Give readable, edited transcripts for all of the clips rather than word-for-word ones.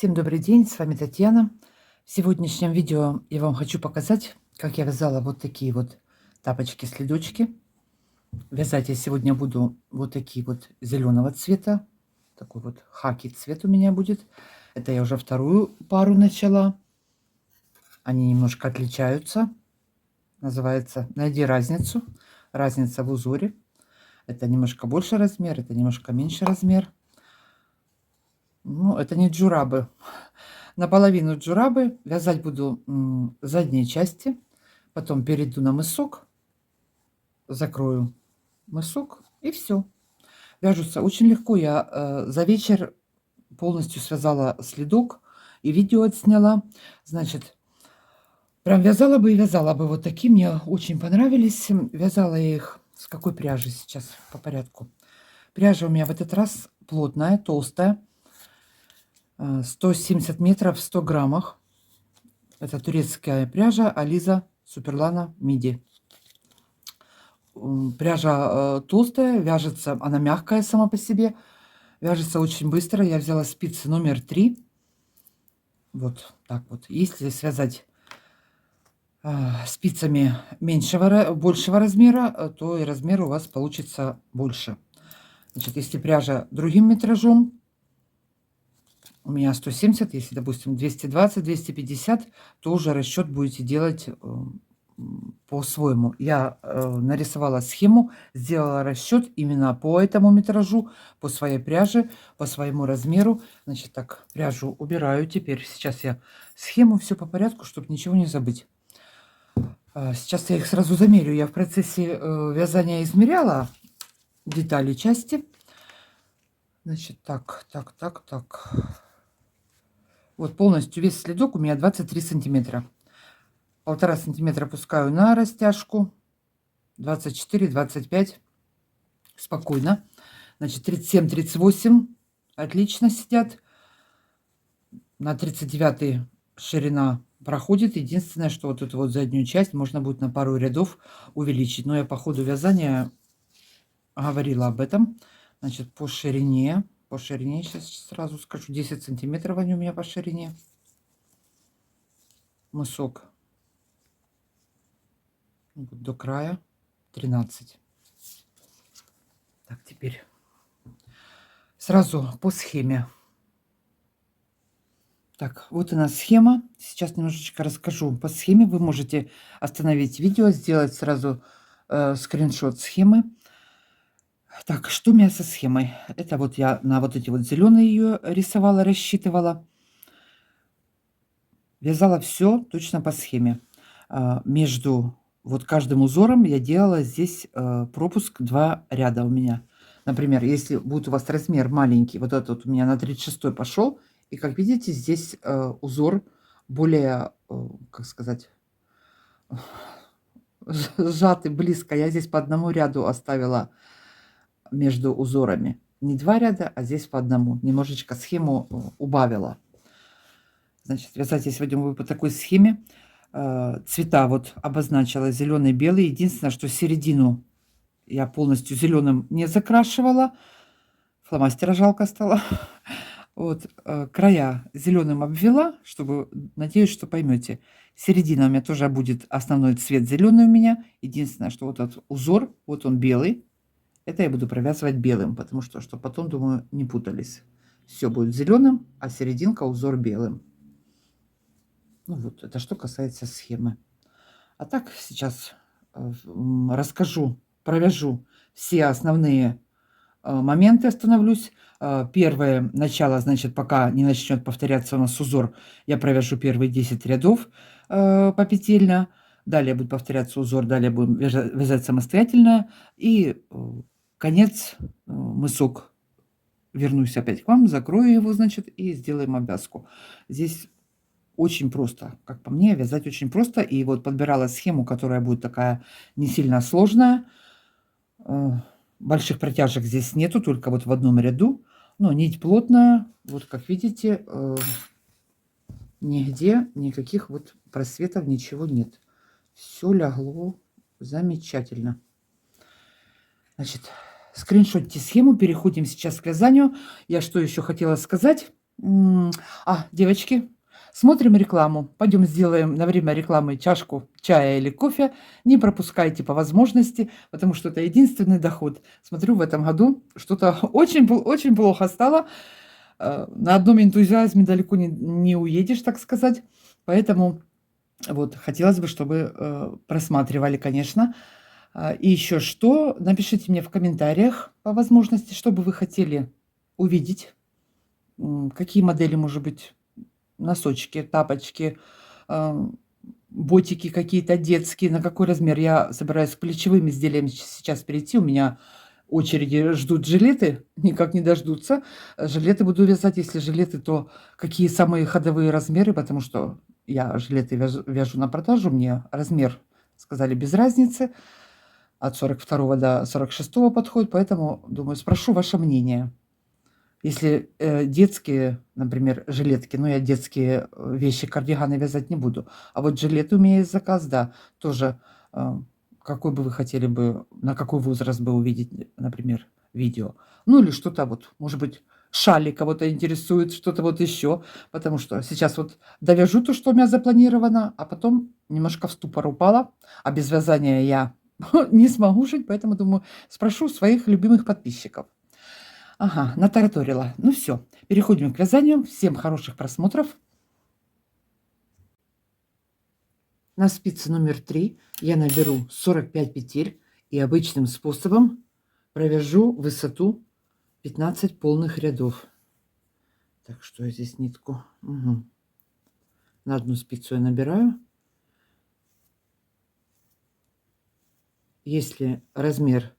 Всем добрый день, с вами Татьяна. В сегодняшнем видео я вам хочу показать, как я вязала вот такие вот тапочки-следочки. Вязать я сегодня буду вот такие вот зеленого цвета. Такой вот хаки цвет у меня будет. Это я уже вторую пару начала. Они немножко отличаются. Называется «Найди разницу». Разница в узоре. Это немножко больше размер, это немножко меньше размер. Ну, это не джурабы. Наполовину джурабы. Вязать буду задние части. Потом перейду на мысок. Закрою мысок. И все. Вяжутся очень легко. Я за вечер полностью связала следок. И видео отсняла. Значит, прям вязала бы и вязала бы вот такие. Мне очень понравились. Вязала я их с какой пряжи сейчас по порядку. Пряжа у меня в этот раз плотная, толстая. 170 метров в 100 граммах. Это турецкая пряжа Ализа Суперлана Миди. Пряжа толстая, вяжется, она мягкая сама по себе. Вяжется очень быстро. Я взяла спицы номер 3. Вот так вот. Если связать спицами большего размера, то и размер у вас получится больше. Значит, если пряжа другим метражом, у меня 170, если, допустим, 220, 250, то уже расчет будете делать по-своему. Я нарисовала схему, сделала расчет именно по этому метражу, по своей пряже, по своему размеру. Значит, так, пряжу убираю. Теперь сейчас я схему, все по порядку, чтобы ничего не забыть. Сейчас я их сразу замерю. Я в процессе вязания измеряла детали, части. Значит, так. Вот полностью весь следок у меня 23 сантиметра. 1,5 сантиметра пускаю на растяжку. 24, 25. Спокойно. Значит, 37, 38. Отлично сидят. На 39 ширина проходит. Единственное, что вот эту вот заднюю часть можно будет на пару рядов увеличить. Но я по ходу вязания говорила об этом. Значит, по ширине сейчас сразу скажу, 10 сантиметров они у меня по ширине. Мысок до края 13. Так, теперь сразу по схеме. Так, вот у нас схема. Сейчас немножечко расскажу по схеме. Вы можете остановить видео, сделать сразу скриншот схемы. Так, что у меня со схемой? Это вот я на вот эти вот зеленые ее рисовала, рассчитывала. Вязала все точно по схеме. Между вот каждым узором я делала здесь пропуск 2 ряда у меня. Например, если будет у вас размер маленький, вот этот вот у меня на 36 пошел, и как видите, здесь узор более, как сказать, сжатый, близко. Я здесь по одному ряду оставила между узорами. Не 2 ряда, а здесь по одному. Немножечко схему убавила. Значит, вязать я сегодня буду по такой схеме. Цвета вот обозначила: зеленый, белый. Единственное, что середину я полностью зеленым не закрашивала. Фломастера жалко стало. Вот, края зеленым обвела, чтобы, надеюсь, что поймете. Середина у меня тоже будет основной цвет зеленый у меня. Единственное, что вот этот узор, вот он белый. Это я буду провязывать белым, потому что потом, думаю, не путались. Все будет зеленым, а серединка узор белым. Ну вот, это что касается схемы. А так сейчас расскажу, провяжу все основные моменты, остановлюсь. Первое начало, значит, пока не начнет повторяться у нас узор, я провяжу первые 10 рядов попетельно. Далее будет повторяться узор, далее будем вязать самостоятельно. И конец, мысок. Вернусь опять к вам, закрою его, значит, и сделаем обвязку. Здесь очень просто, как по мне, вязать очень просто. И вот подбирала схему, которая будет такая не сильно сложная. Больших протяжек здесь нету, только вот в одном ряду. Но нить плотная. Вот как видите, нигде никаких вот просветов, ничего нет. Все лягло замечательно. Значит, скриншотьте схему. Переходим сейчас к вязанию. Я что еще хотела сказать? Девочки, смотрим рекламу. Пойдем сделаем на время рекламы чашку чая или кофе. Не пропускайте по возможности, потому что это единственный доход. Смотрю, в этом году что-то очень плохо стало. На одном энтузиазме далеко не уедешь, так сказать. Поэтому вот хотелось бы, чтобы просматривали, конечно. И еще что? Напишите мне в комментариях по возможности, что бы вы хотели увидеть. Какие модели, может быть, носочки, тапочки, ботики какие-то детские, на какой размер. Я собираюсь к плечевым изделиям сейчас перейти. У меня очереди ждут жилеты, никак не дождутся. Жилеты буду вязать. Если жилеты, то какие самые ходовые размеры, потому что я жилеты вяжу на продажу. Мне размер, сказали, без разницы. От 42 до 46 подходит, поэтому, думаю, спрошу ваше мнение. Если детские, например, жилетки, но я детские вещи, кардиганы вязать не буду. А вот жилет у меня есть заказ, да, тоже. Какой бы вы хотели бы, на какой возраст бы увидеть, например, видео? Ну или что-то вот, может быть, шали кого-то интересует, что-то вот еще. Потому что сейчас вот довяжу то, что у меня запланировано, а потом немножко в ступор упала. А без вязания я не смогу жить, поэтому, думаю, спрошу своих любимых подписчиков. Ага, натараторила. Ну все, переходим к вязанию. Всем хороших просмотров. На спице номер 3 я наберу 45 петель и обычным способом провяжу высоту 15 полных рядов. Так, что я здесь нитку? Угу. На одну спицу я набираю. Если размер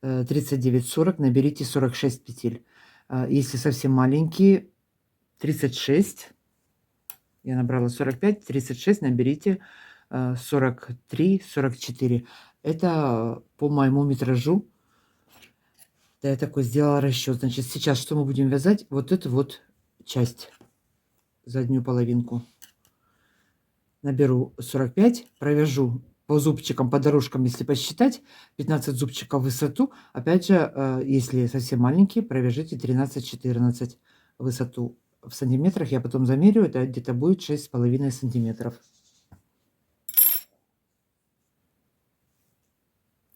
39-40, наберите 46 петель. Если совсем маленькие, 36. Я набрала 45, 36, наберите 43, 44. Это по моему метражу. Да, я такой сделала расчет. Значит, сейчас что мы будем вязать? Вот эту вот часть, заднюю половинку. Наберу 45, провяжу по зубчикам, по дорожкам, если посчитать, 15 зубчиков в высоту. Опять же, если совсем маленькие, провяжите 13-14 высоту. В сантиметрах я потом замерю, это где-то будет 6,5 сантиметров.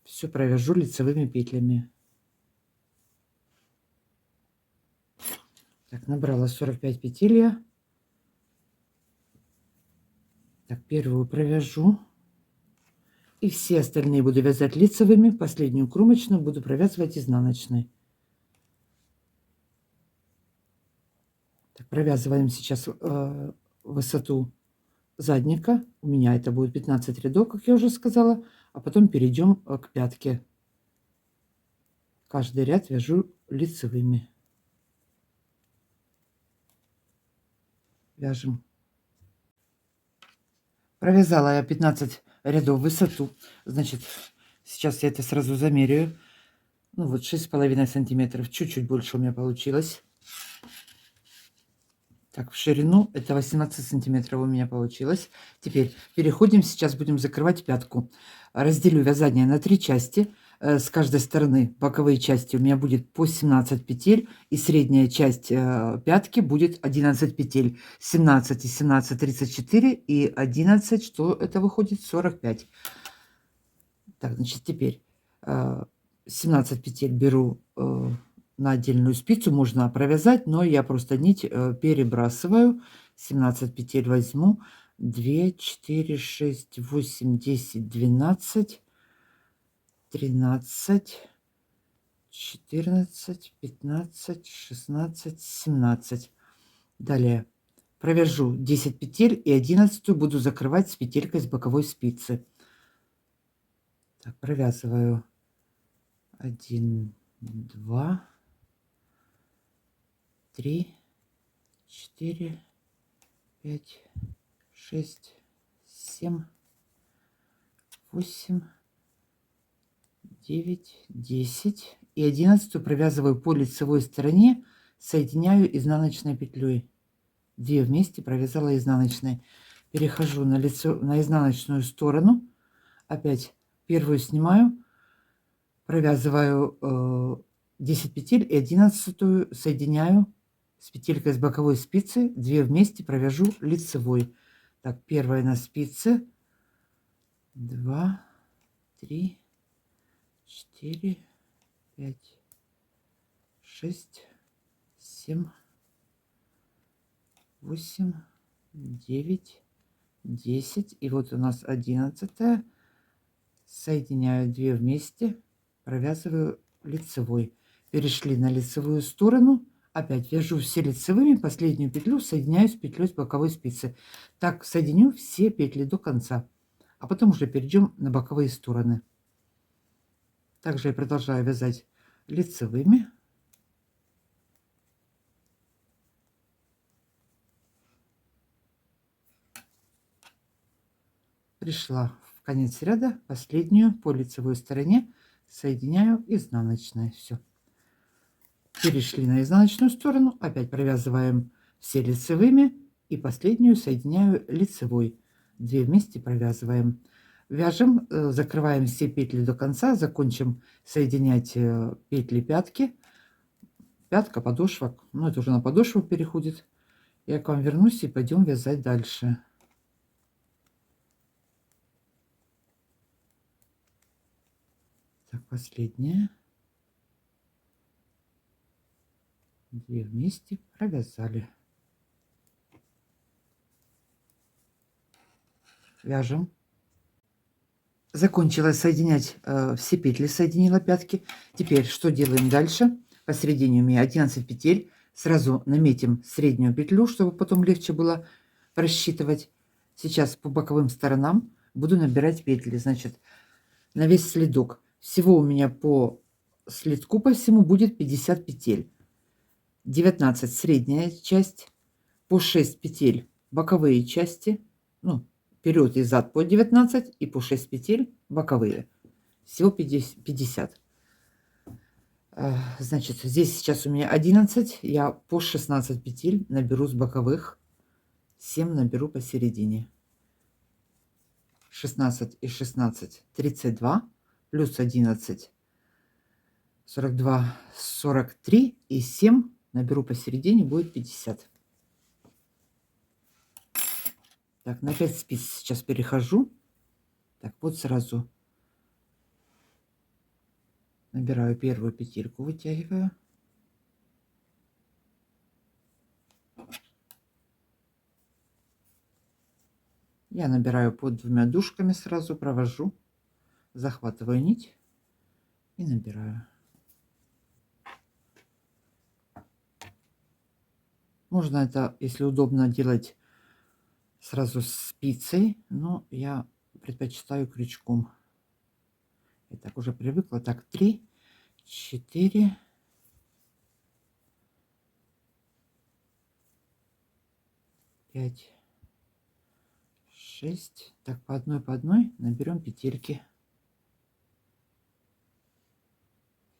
Все провяжу лицевыми петлями. Так, набрала 45 петель я. Так, первую провяжу. И все остальные буду вязать лицевыми. Последнюю кромочную буду провязывать изнаночной. Так, провязываем сейчас высоту задника. У меня это будет 15 рядов, как я уже сказала. А потом перейдем к пятке. Каждый ряд вяжу лицевыми. Вяжем. Провязала я 15 рядов в высоту. Значит, сейчас я это сразу замеряю. Ну вот 6,5 сантиметров. Чуть-чуть больше у меня получилось. Так, в ширину это 18 сантиметров у меня получилось. Теперь переходим, сейчас будем закрывать пятку. Разделю вязание на 3 части. С каждой стороны боковые части у меня будет по 17 петель. И средняя часть пятки будет 11 петель. 17 и 17, 34 и 11, что это выходит 45. Так, значит, теперь 17 петель беру на отдельную спицу, можно провязать, но я просто нить перебрасываю. 17 петель возьму. 2, 4, 6, 8, 10, 12, 13, 14, 15, 16, 17. Далее провяжу 10 петель и 11 буду закрывать с петелькой с боковой спицы. Так, провязываю 1, 2, 3, 4, 5, 6, 7, 8, 9, 10. И 11 провязываю по лицевой стороне, соединяю изнаночной петлей. 2 вместе провязала изнаночной. Перехожу на изнаночную сторону. Опять первую снимаю, провязываю 10 петель и 11 соединяю с петелькой с боковой спицы 2 вместе провяжу лицевой. Так, первая на спице, 2, 3, 4, 5, 6, 7, 8, 9, 10. И вот у нас 11. Соединяю 2 вместе, провязываю лицевой. Перешли на лицевую сторону. Опять вяжу все лицевыми, последнюю петлю соединяю с петлей с боковой спицы. Так соединю все петли до конца, а потом уже перейдем на боковые стороны. Также я продолжаю вязать лицевыми. Пришла в конец ряда, последнюю по лицевой стороне соединяю изнаночной. Все. Перешли на изнаночную сторону, опять провязываем все лицевыми и последнюю соединяю лицевой. 2 вместе провязываем. Вяжем, закрываем все петли до конца, закончим соединять петли пятки. Пятка, подошва, ну это уже на подошву переходит. Я к вам вернусь и пойдем вязать дальше. Так, последняя. 2 вместе провязали. Вяжем. Закончила соединять все петли, соединила пятки. Теперь что делаем дальше? Посередине у меня 11 петель. Сразу наметим среднюю петлю, чтобы потом легче было просчитывать. Сейчас по боковым сторонам буду набирать петли. Значит, на весь следок. Всего у меня по следку по всему будет 50 петель. 19 средняя часть, по 6 петель боковые части, ну, вперед и зад по 19 и по 6 петель боковые. Всего 50. Значит, здесь сейчас у меня 11, я по 16 петель наберу с боковых, 7 наберу посередине. 16 и 16 32, плюс 11 42 43 и 7 наберу посередине, будет 50. Так, на 5 спиц сейчас перехожу. Так, вот сразу набираю первую петельку, вытягиваю. Я набираю под 2 дужками, сразу провожу, захватываю нить и набираю. Можно это, если удобно, делать сразу с спицей, но я предпочитаю крючком. Я так уже привыкла. Так, 3, 4, 5, 6. Так, по одной наберем петельки.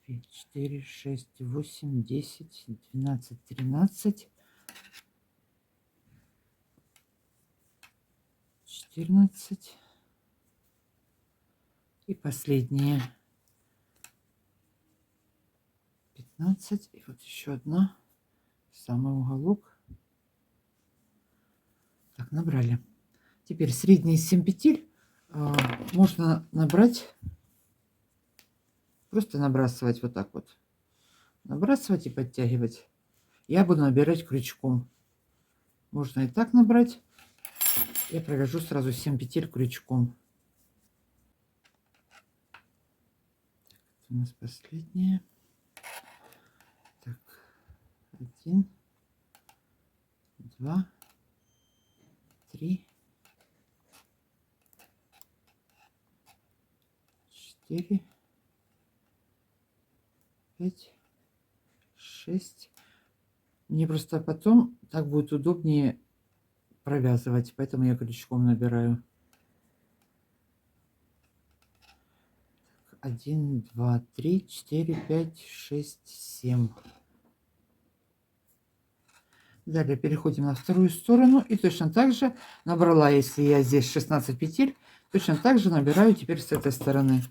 4, 6, 8, 10, 12, 13, 14. И последние 15. И вот еще одна, самый уголок. Так, набрали. Теперь средние 7 петель можно набрать, просто набрасывать вот так вот. Набрасывать и подтягивать. Я буду набирать крючком. Можно и так набрать. Я провяжу сразу 7 петель крючком. У нас последняя. Так, 1, 2, 3, 4, 5, 6. Мне просто потом так будет удобнее провязывать, поэтому я крючком набираю. 1, 2, 3, 4, 5, 6, 7. Далее переходим на вторую сторону и точно так же набрала, если я здесь 16 петель, точно так же набираю теперь с этой стороны.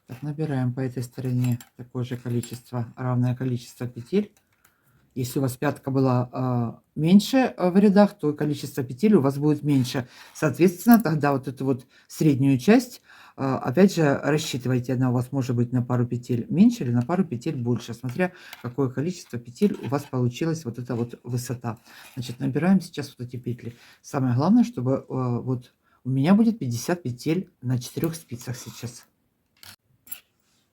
Так, набираем по этой стороне такое же количество, равное количество петель. Если у вас пятка была меньше в рядах, то количество петель у вас будет меньше. Соответственно, тогда вот эту вот среднюю часть, опять же, рассчитывайте. Она у вас может быть на пару петель меньше или на пару петель больше, смотря какое количество петель у вас получилась вот эта вот высота. Значит, набираем сейчас вот эти петли. Самое главное, чтобы вот у меня будет 50 петель на 4 спицах сейчас.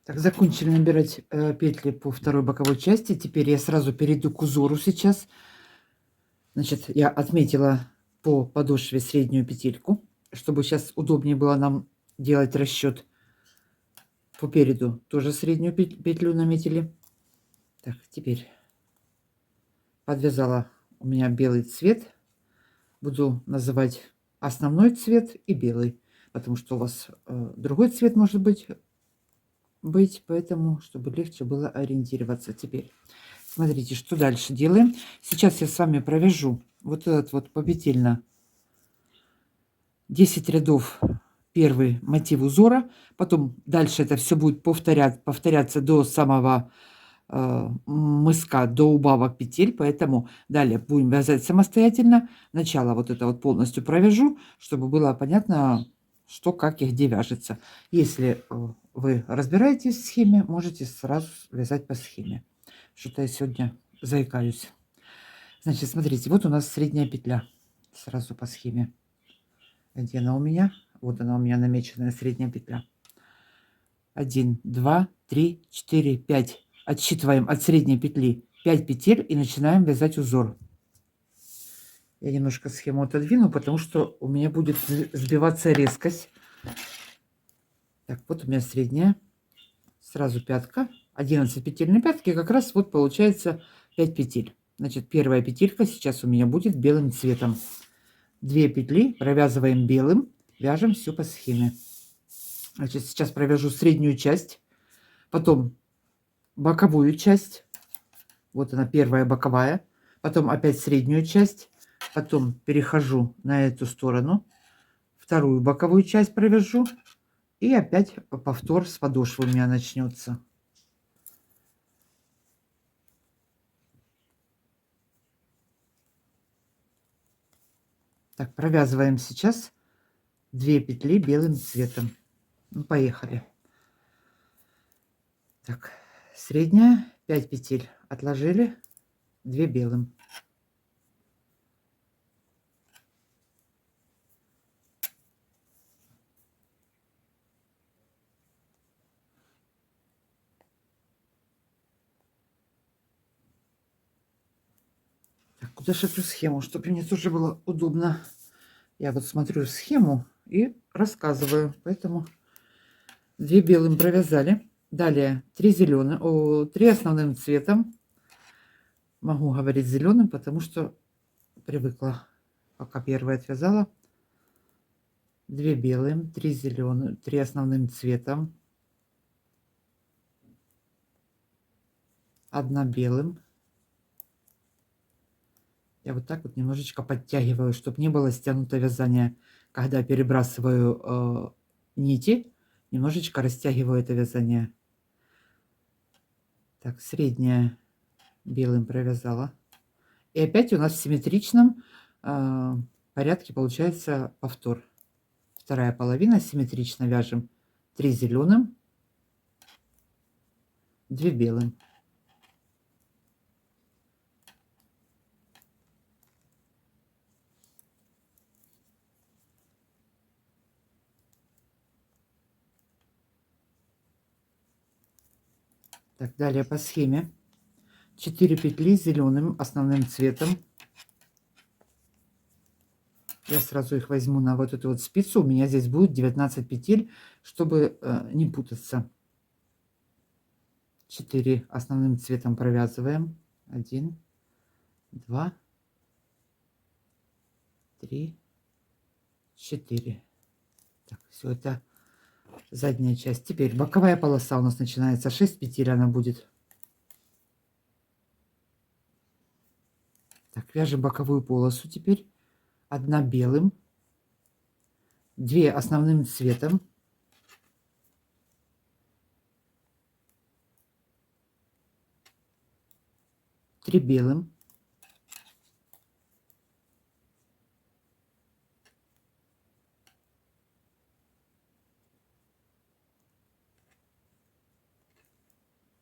Так, закончили набирать петли по второй боковой части. Теперь я сразу перейду к узору сейчас. Значит, я отметила по подошве среднюю петельку, чтобы сейчас удобнее было нам делать расчет. По переду тоже среднюю петлю наметили. Так, теперь подвязала у меня белый цвет. Буду называть основной цвет и белый, потому что у вас другой цвет может быть, поэтому, чтобы легче было ориентироваться. Теперь смотрите, что дальше делаем. Сейчас я с вами провяжу вот этот вот попетельно 10 рядов, первый мотив узора, потом дальше это все будет повторяться до самого мыска, до убавок петель, поэтому далее будем вязать самостоятельно. Начало вот это вот полностью провяжу, чтобы было понятно, что, как и где вяжется. Если вы разбираетесь в схеме, можете сразу вязать по схеме. Что-то я сегодня заикаюсь. Значит, смотрите, вот у нас средняя петля. Сразу по схеме. Где она у меня? Вот она у меня намеченная средняя петля. 1, 2, 3, 4, 5. Отсчитываем от средней петли 5 петель и начинаем вязать узор. Я немножко схему отодвину, потому что у меня будет сбиваться резкость. Так, вот у меня средняя. Сразу пятка. 11 петель на пятке. Как раз вот получается 5 петель. Значит, первая петелька сейчас у меня будет белым цветом. 2 петли провязываем белым. Вяжем все по схеме. Значит, сейчас провяжу среднюю часть, потом боковую часть. Вот она, первая боковая. Потом опять среднюю часть. Потом перехожу на эту сторону. Вторую боковую часть провяжу. И опять повтор с подошвы у меня начнется. Так, провязываем сейчас 2 петли белым цветом. Ну, поехали. Так, средняя, 5 петель отложили, 2 белым. Так, куда же эту схему, чтобы мне тоже было удобно. Я вот смотрю схему и рассказываю, поэтому 2 белым провязали. Далее 3 зеленым, 3 основным цветом. Могу говорить зеленым, потому что привыкла, пока первая отвязала. 2 белым, 3 зеленым, 3 основным цветом. 1 белым. Я вот так вот немножечко подтягиваю, чтобы не было стянуто вязание. Когда перебрасываю нити, немножечко растягиваю это вязание. Так, средняя белым провязала. И опять у нас в симметричном порядке получается повтор. Вторая половина симметрично вяжем. 3 зеленым, 2 белым. Так, далее по схеме 4 петли зеленым основным цветом. Я сразу их возьму на вот эту вот спицу. У меня здесь будет 19 петель, чтобы не путаться. 4 основным цветом провязываем. 1, 2, 3, 4. Так, все это задняя часть. Теперь боковая полоса у нас начинается. 6 петель она будет. Так, вяжем боковую полосу теперь. 1 белым, 2 основным цветом, 3 белым,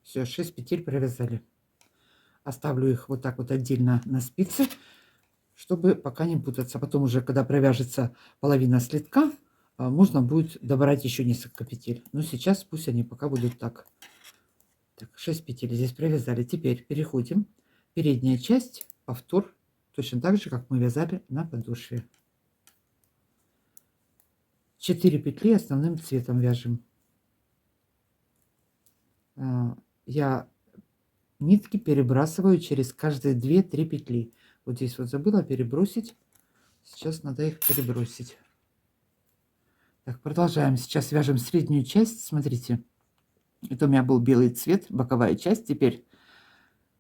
все, 6 петель провязали. Оставлю их вот так вот отдельно на спице, чтобы пока не путаться. Потом уже, когда провяжется половина слитка, можно будет добавить еще несколько петель. Но сейчас пусть они пока будут так. Так, 6 петель здесь провязали. Теперь переходим. Передняя часть, повтор, точно так же, как мы вязали на подошве. 4 петли основным цветом вяжем. Я нитки перебрасываю через каждые 2-3 петли. Вот здесь вот забыла перебросить. Сейчас надо их перебросить. Так, продолжаем. Сейчас вяжем среднюю часть. Смотрите, это у меня был белый цвет, боковая часть. Теперь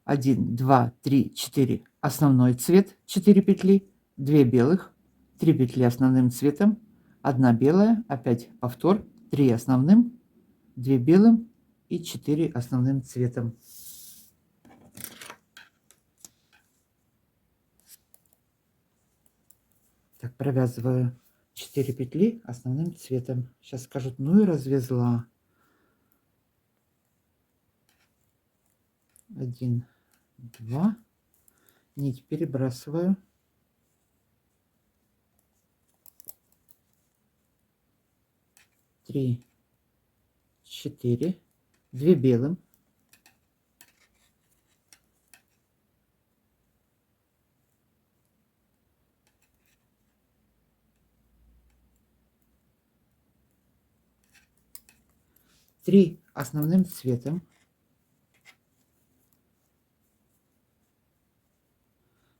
1, 2, 3, 4 основной цвет, 4 петли, 2 белых, 3 петли основным цветом, 1 белая, опять повтор, 3 основным, 2 белым и 4 основным цветом. Так, провязываю 4 петли основным цветом. Сейчас скажут, ну и развязла. 1, 2, нить перебрасываю. 3, 4, 2 белым, 3 основным цветом,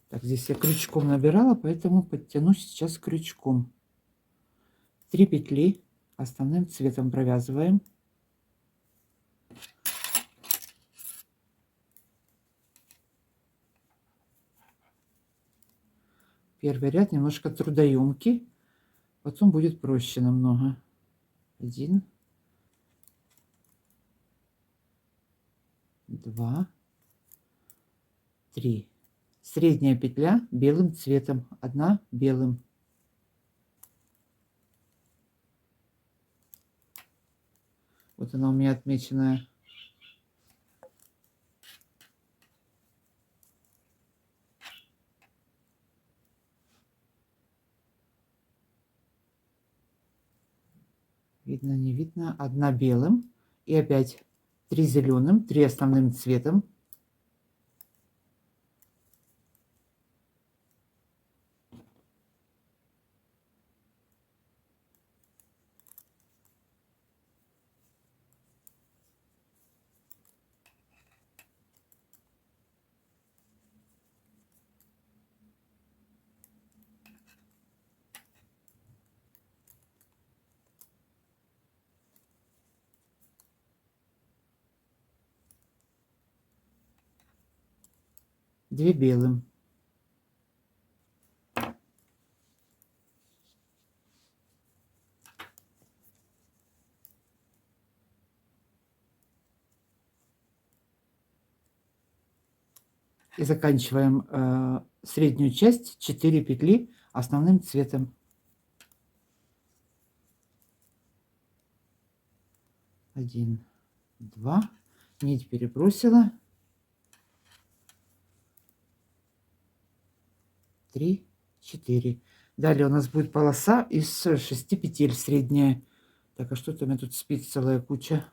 так, здесь я крючком набирала, поэтому подтяну сейчас крючком. 3 петли основным цветом провязываем. Первый ряд немножко трудоемкий, потом будет проще намного. 1, 2, 3. Средняя петля белым цветом, 1 белым. Вот она у меня отмеченная. Видно, не видно. 1 белым. И опять 3 зеленым, 3 основным цветом. Две белым. И заканчиваем среднюю часть 4 петли основным цветом. 1, 2, нить перебросила, 3, 4. Далее у нас будет полоса из 6 петель средняя. Так, а что-то у меня тут спиц целая куча.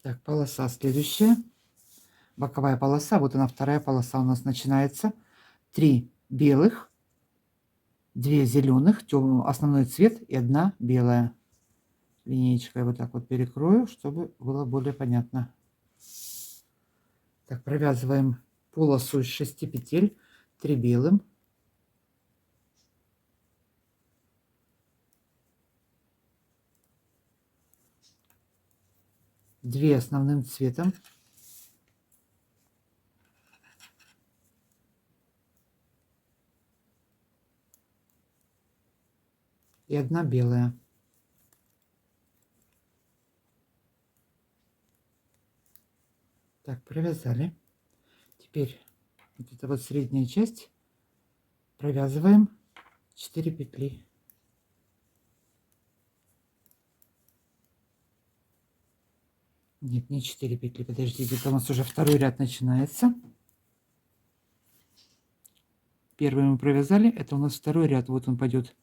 Так, полоса следующая. Боковая полоса. Вот она, вторая полоса у нас начинается. 3 белых, 2 зеленых, основной цвет и 1 белая. Линеечкой вот так вот перекрою, чтобы было более понятно. Так, провязываем полосу из 6 петель, 3 белым, 2 основным цветом, и 1 белая. Так, провязали. Теперь вот эта вот средняя часть провязываем 4 петли. Нет, не 4 петли, подождите, это у нас уже второй ряд начинается. Первый мы провязали, это у нас второй ряд, вот он пойдет.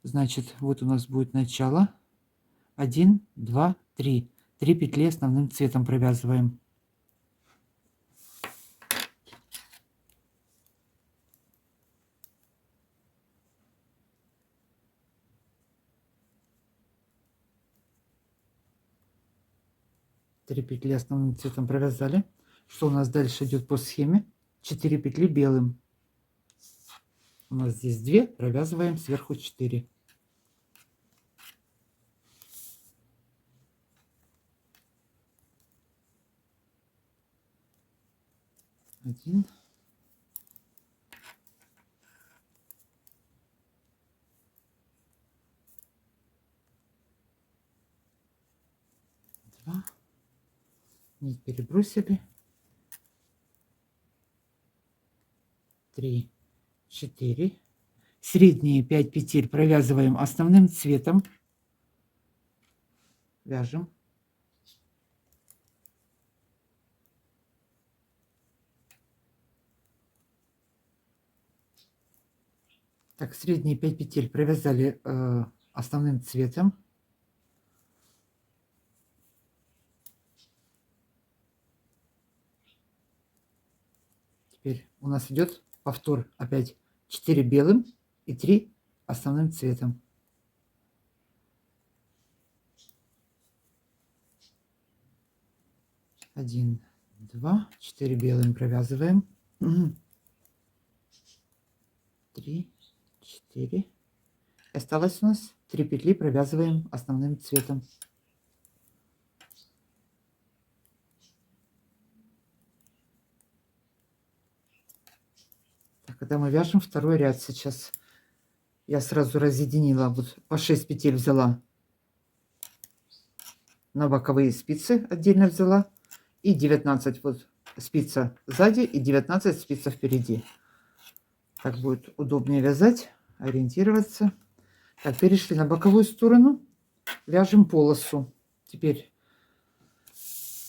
Значит, вот у нас будет начало. 1, 2, 3. 3 петли основным цветом провязываем. Три петли основным цветом провязали. Что у нас дальше идет по схеме? 4 петли белым. У нас здесь 2, провязываем сверху 4. 1, 2, нить перебросили, 3, 4. Средние 5 петель провязываем основным цветом. Вяжем. Так, средние 5 петель провязали основным цветом. Теперь у нас идет повтор опять 4 белым и 3 основным цветом. 1, 2, 4 белым провязываем. 3, 4. Осталось у нас 3 петли, провязываем основным цветом. Так, когда мы вяжем второй ряд сейчас, я сразу разъединила, вот по 6 петель взяла на боковые спицы, отдельно взяла, и 19 вот спица сзади и 19 спица впереди. Так будет удобнее вязать, ориентироваться. Так, перешли на боковую сторону, вяжем полосу. Теперь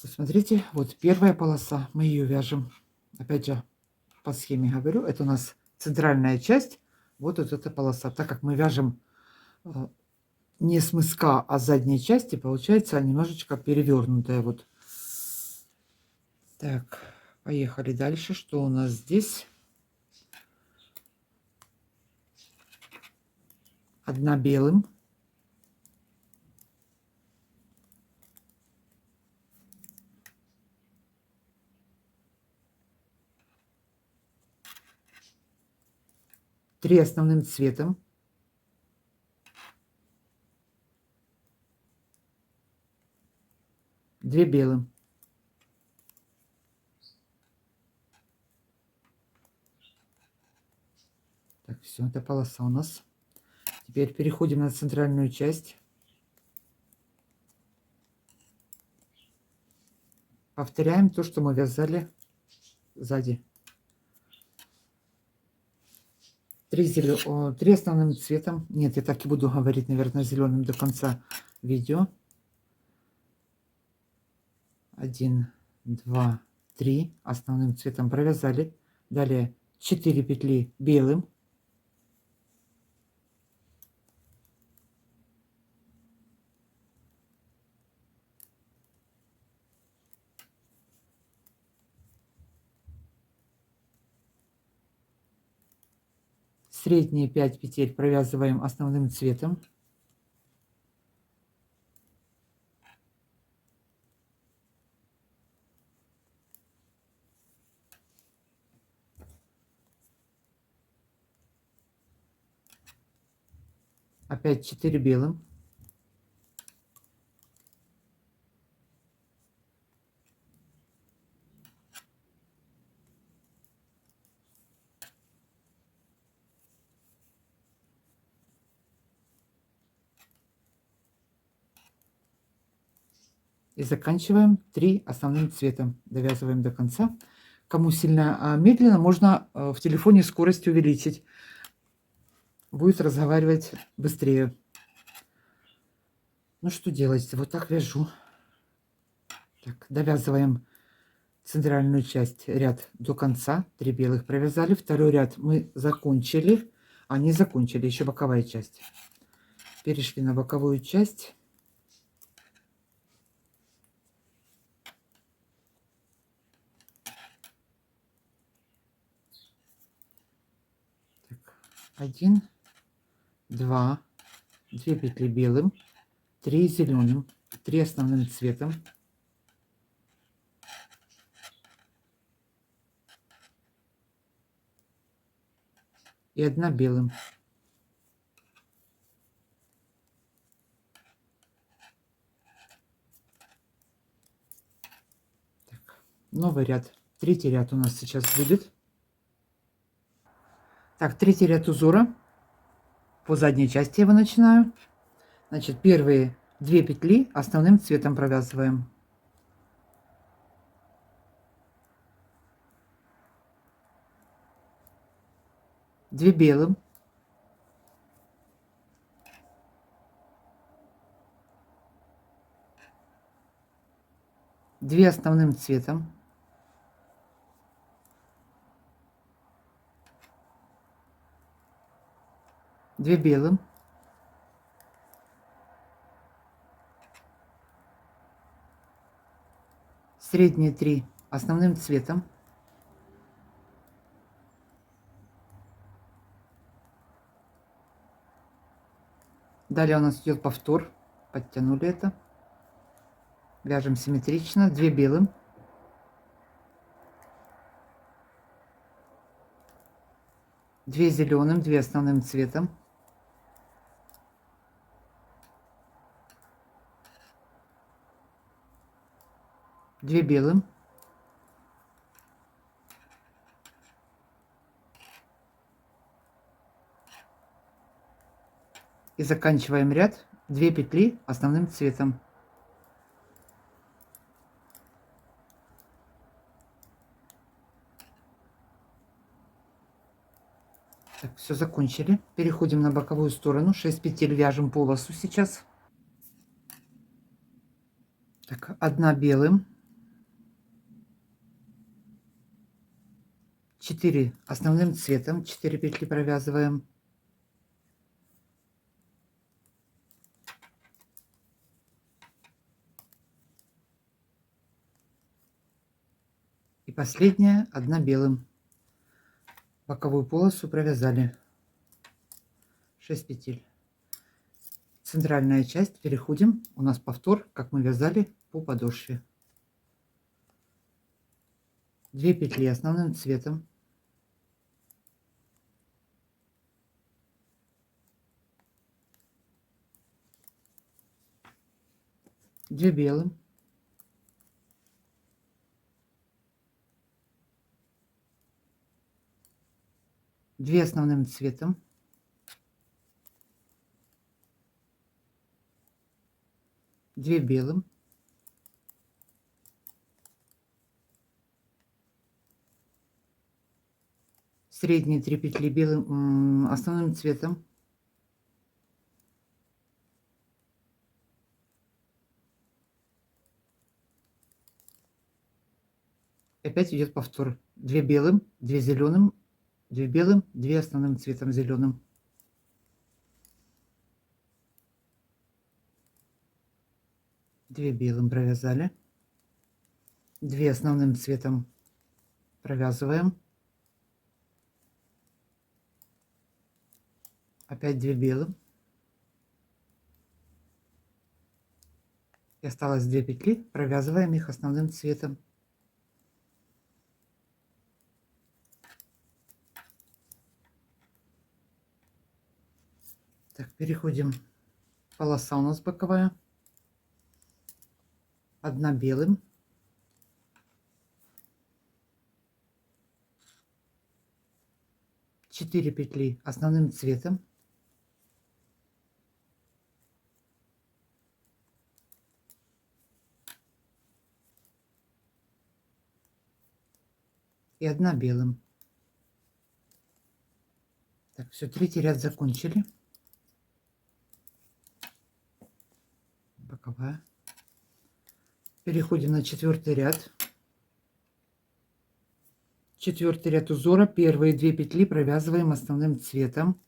посмотрите, вот первая полоса, мы ее вяжем. Опять же, по схеме говорю, это у нас центральная часть, вот эта полоса. Так как мы вяжем не с мыска, а с задней части, получается немножечко перевернутая. Вот. Так, поехали дальше. Что у нас здесь? Одна белым. Три основным цветом. Две белым. Так, все, это полоса у нас. Теперь переходим на центральную часть. Повторяем то, что мы вязали сзади. Три основным цветом. Нет, я так и буду говорить, наверное, зеленым до конца видео. 1, 2, 3 основным цветом провязали. Далее 4 петли белым. Средние 5 петель провязываем основным цветом. Опять 4 белым. И заканчиваем 3 основным цветом. Довязываем до конца. Кому сильно медленно, можно в телефоне скорость увеличить. Будет разговаривать быстрее. Ну что делать? Вот так вяжу. Так, довязываем центральную часть, ряд до конца. 3 белых провязали. Второй ряд мы закончили. Не закончили, еще боковая часть. Перешли на боковую часть. Так, 1, 2, 2 петли белым, 3 зеленым, 3 основным цветом. И 1 белым. Так, новый ряд. Третий ряд у нас сейчас будет. Так, третий ряд узора. По задней части его начинаю. Значит, первые 2 петли основным цветом провязываем. 2 белым. 2 основным цветом. 2 белым. 3 основным цветом. Далее у нас идет повтор. Подтянули это. Вяжем симметрично. 2 белым. 2 зеленым, 2 основным цветом. 2 белым. 2 заканчиваем ряд. 2 петли основным цветом. Так, все закончили. Переходим на боковую сторону. 6 петель вяжем полосу сейчас. Так, 1 белым. 4 основным цветом. 4 петли провязываем. 1 последняя, 1 белым. Боковую полосу провязали. 6 петель. Центральная часть. Переходим. У нас повтор, как мы вязали по подошве. 2 петли основным цветом. 2 белым. 2 основным цветом. 2 белым. 3 петли белым основным цветом. Опять идет повтор. 2 белым, 2 зеленым, 2 белым, 2 основным цветом зеленым. 2 белым провязали. 2 основным цветом провязываем. Опять 2 белым. И осталось 2 петли. Провязываем их основным цветом. Так, переходим. Полоса у нас боковая. 1 белым. 4 петли основным цветом. и 1 белым. Так, все, третий ряд закончили. Боковая. Переходим на 4-й ряд. 4-й ряд узора. Первые 2 петли провязываем основным цветом.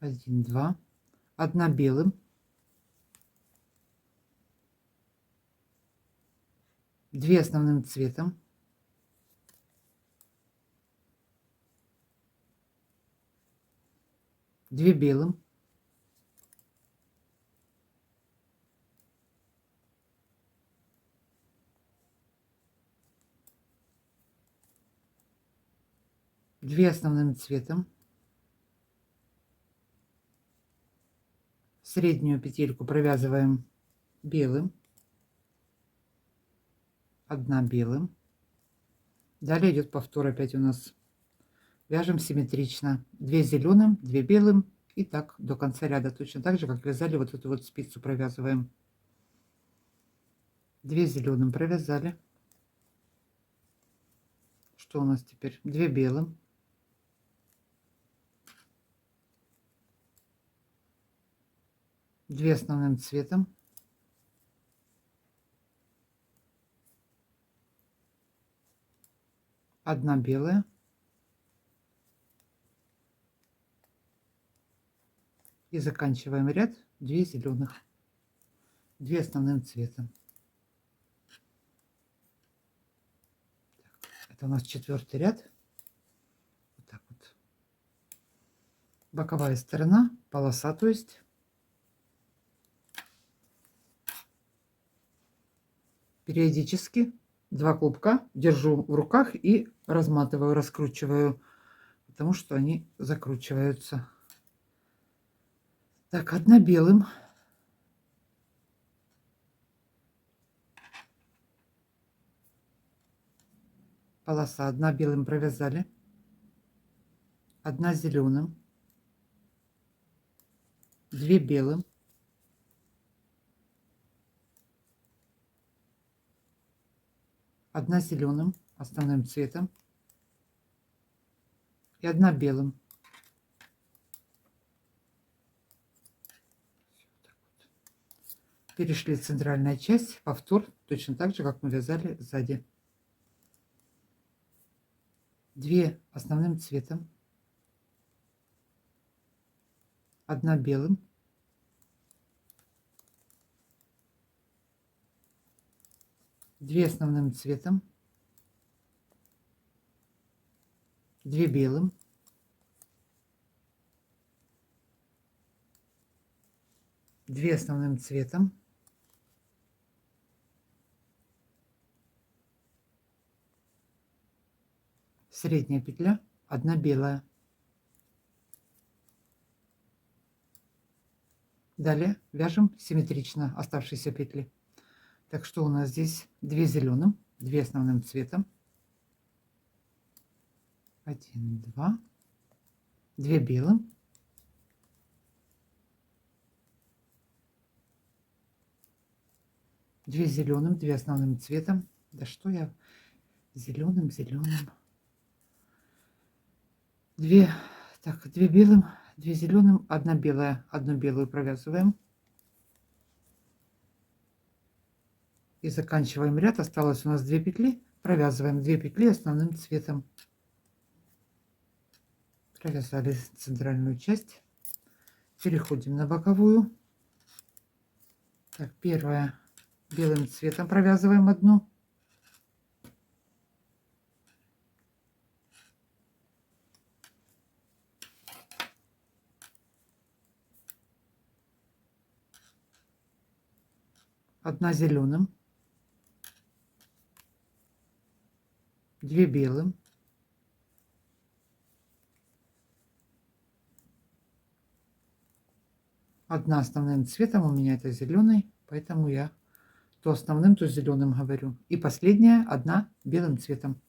1, 2. 1 белым. 2 основным цветом. 2 белым. 2 основным цветом. Среднюю петельку провязываем белым. 1 белым. Далее идет повтор опять у нас. Вяжем симметрично. 2 зеленым, 2 белым. И так до конца ряда. Точно так же, как вязали вот эту вот спицу, провязываем. 2 зеленым провязали. Что у нас теперь? 2 белым. 2 основным цветом. 1 белая. И заканчиваем ряд 2 зеленых. 2 основным цветом. Это у нас 4-й ряд. Вот так вот. Боковая сторона, полоса, то есть. Периодически 2 клубка держу в руках и разматываю, раскручиваю, потому что они закручиваются. Так, 1 белым. Полоса, 1 белым провязали. 1 зеленым. 2 белым. 1 зеленым, основным цветом. И 1 белым. Перешли в центральная часть, повтор, точно так же, как мы вязали сзади. 2 основным цветом. 1 белым. 2 основным цветом. 2 белым. 2 основным цветом. 1 петля, 1 белая. Далее вяжем симметрично оставшиеся петли. Так что у нас здесь 2 зеленым, 2 основным цветом. 1, 2. 2 белым. 2 зеленым, 2 основным цветом. Да что я зеленым. 2, так, 2 белым, 2 зеленым, 1 белая, 1 белую провязываем. И заканчиваем ряд. Осталось у нас 2 петли. Провязываем 2 петли основным цветом. Провязали центральную часть. Переходим на боковую. Так, первая белым цветом провязываем 1. Одна зеленым. 2 белым. 1 основным цветом, у меня это зеленый, поэтому я то основным, то зеленым говорю. И последняя 1 белым цветом.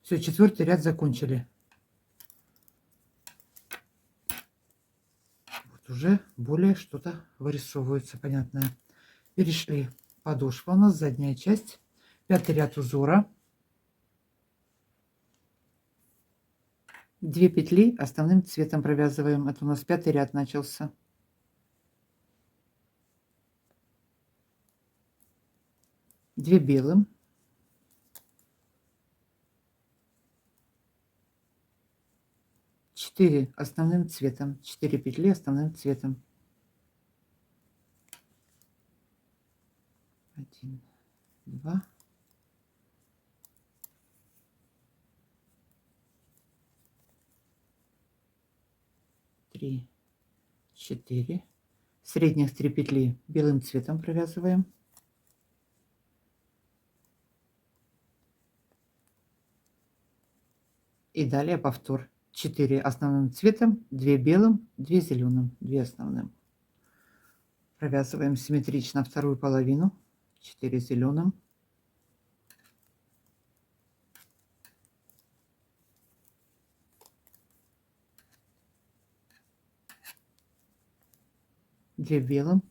Все, 4-й ряд закончили. Вот уже более что-то вырисовывается понятное. Перешли Подошва у нас, задняя часть. 5-й ряд узора. 2 петли основным цветом провязываем. Это у нас 5-й ряд начался. 2 белым. 4 основным цветом. 4 петли основным цветом. 1, 2, 3, 4. Средних 3 петли белым цветом провязываем. И далее повтор. 4 основным цветом, 2 белым, 2 зеленым, 2 основным. Провязываем симметрично вторую половину. 4 зеленым. 2 белым.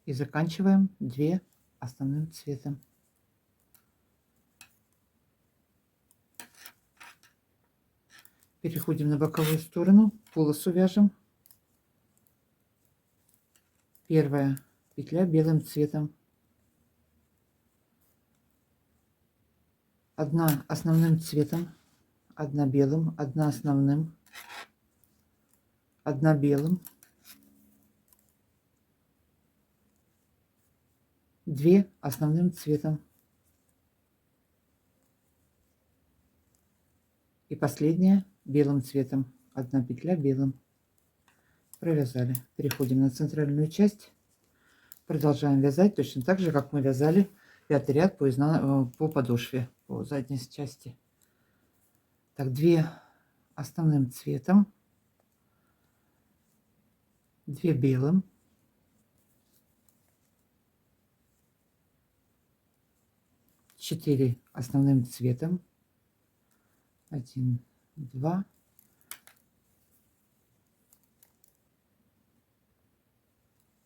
И заканчиваем 2 основным цветом. Переходим на боковую сторону, полосу вяжем. Первая петля белым цветом. 1 основным цветом, 1 белым, 1 основным, 1 белым, 2 основным цветом. И последняя белым цветом. 1 петля белым. Провязали. Переходим на центральную часть. Продолжаем вязать точно так же, как мы вязали 5-й ряд по подошве, по задней части. Так, 2 основным цветом, 2 белым, 4 основным цветом, 1, 2,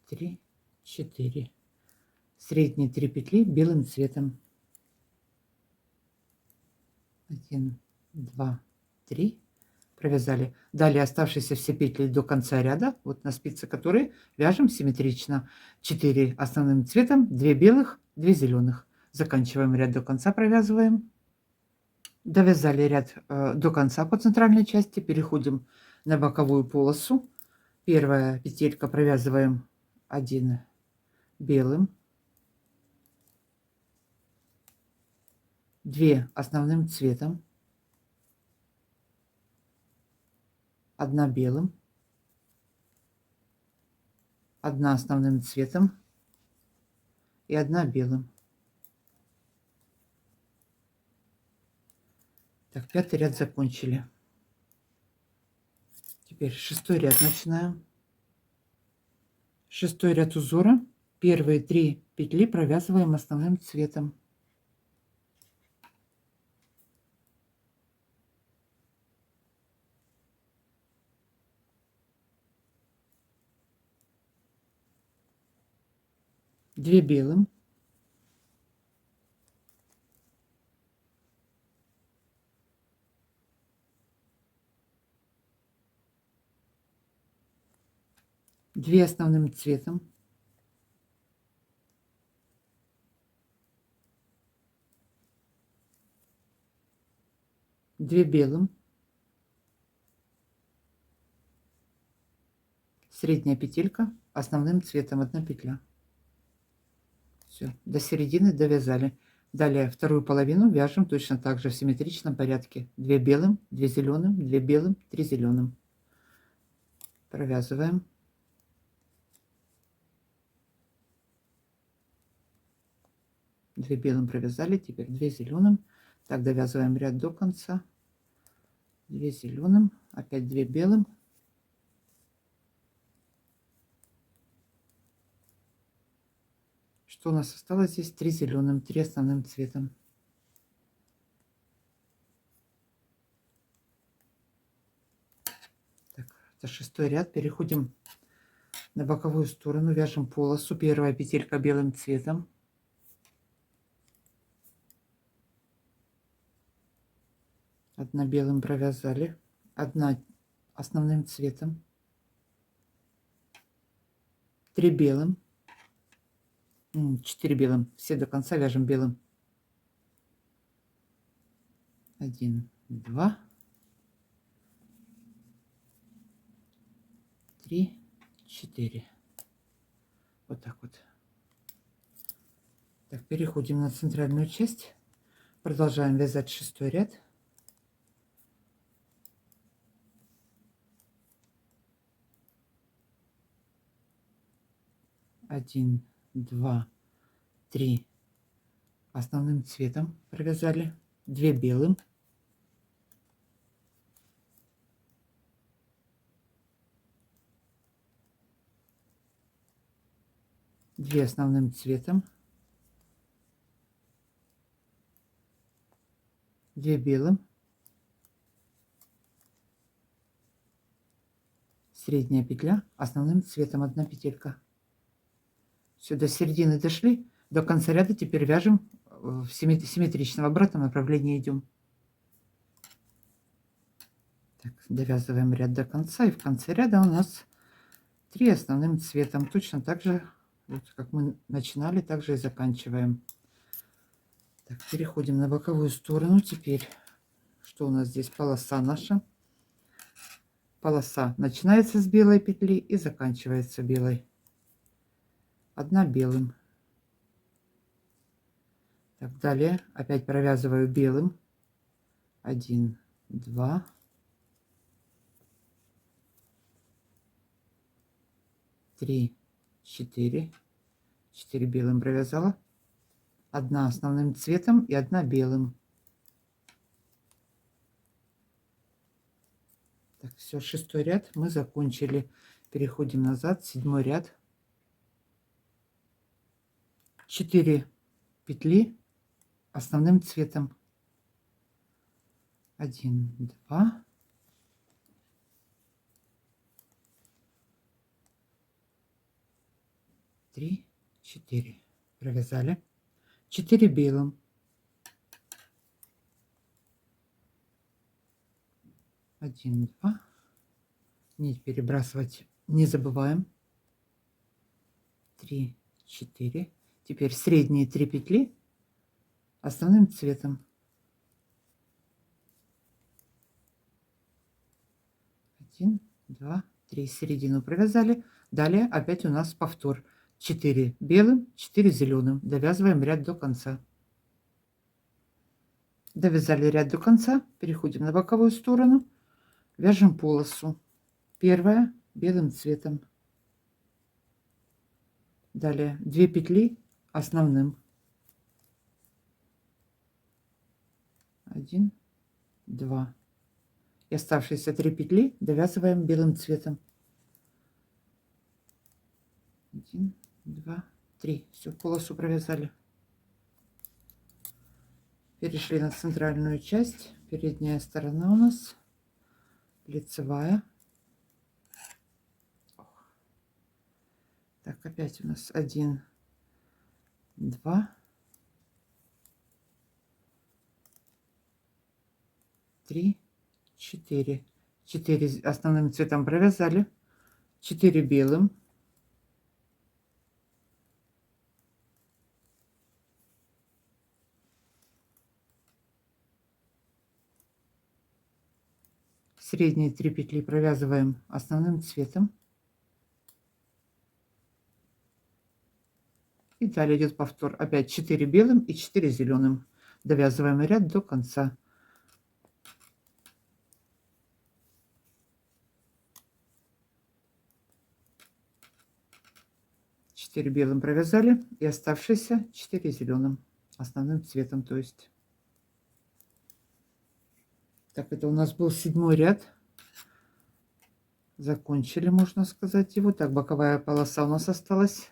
3, 4. Средние 3 петли белым цветом. 1, 2, 3. Провязали. Далее оставшиеся все петли до конца ряда, вот на спице которые вяжем симметрично. 4 основным цветом, 2 белых, 2 зеленых. Заканчиваем ряд до конца, провязываем. Довязали ряд до конца по центральной части. Переходим на боковую полосу. Первая петелька провязываем 1 белым, 2 основным цветом, 1 белым, 1 основным цветом и 1 белым. Так, 5-й ряд закончили. Теперь 6-й ряд начинаем. 6-й ряд узора. Первые 3 петли провязываем основным цветом. Две белым, 2 основным цветом, 2 белым, средняя петелька основным цветом, 1 петля. Все, до середины довязали. Далее вторую половину вяжем точно так же в симметричном порядке. 2 белым, 2 зеленым, 2 белым, 3 зеленым. Провязываем. Две белым провязали, теперь 2 зеленым. Так, довязываем ряд до конца. 2 зеленым, опять 2 белым. Что у нас осталось здесь? 3 зеленым, 3 основным цветом. Это 6-й ряд. Переходим на боковую сторону, вяжем полосу. Первая петелька белым цветом. Одна белым провязали, одна основным цветом, 3 белым, 4 белым. Все до конца вяжем белым. 1, 2, 3, 4. Вот так вот. Так, переходим на центральную часть. Продолжаем вязать 6-й ряд. Один, два, три. Основным цветом провязали. 2 белым. Две основным цветом. 2 белым. Средняя петля, основным цветом 1 петелька. Все, до середины дошли. До конца ряда теперь вяжем симметрично, в обратном направлении идем. Так, довязываем ряд до конца, и в конце ряда у нас 3 основным цветом. Точно так же, вот как мы начинали, так же и заканчиваем. Так, переходим на боковую сторону. Теперь, что у нас здесь? Полоса наша. Полоса начинается с белой петли и заканчивается белой. 1 белым. Так, далее опять провязываю белым. 1, 2, 3, 4. 4 белым провязала. 1 основным цветом и 1 белым. Так, все, 6-й ряд мы закончили. Переходим назад, 7-й ряд. 4 петли основным цветом. 1, 2, 3, 4. Провязали. 4 белым. 1, 2. Нить перебрасывать не забываем. 3, 4. Теперь средние 3 петли основным цветом. 1, 2, 3. Середину провязали. Далее опять у нас повтор. 4 белым, 4 зеленым. Довязываем ряд до конца. Довязали ряд до конца. Переходим на боковую сторону. Вяжем полосу. Первая белым цветом. Далее 2 петли основным. 1, 2. И оставшиеся 3 петли довязываем белым цветом. 1, 2, 3. Все, полосу провязали. Перешли на центральную часть. Передняя сторона у нас лицевая. Так, опять у нас 1, 2, 3, 4. 4 основным цветом провязали. 4 белым. Средние 3 петли провязываем основным цветом. И далее идет повтор. Опять 4 белым и 4 зеленым. Довязываем ряд до конца. Четыре белым провязали и оставшиеся 4 зеленым, основным цветом, то есть. Так, это у нас был 7-й ряд. Закончили, можно сказать, его. Так, боковая полоса у нас осталась.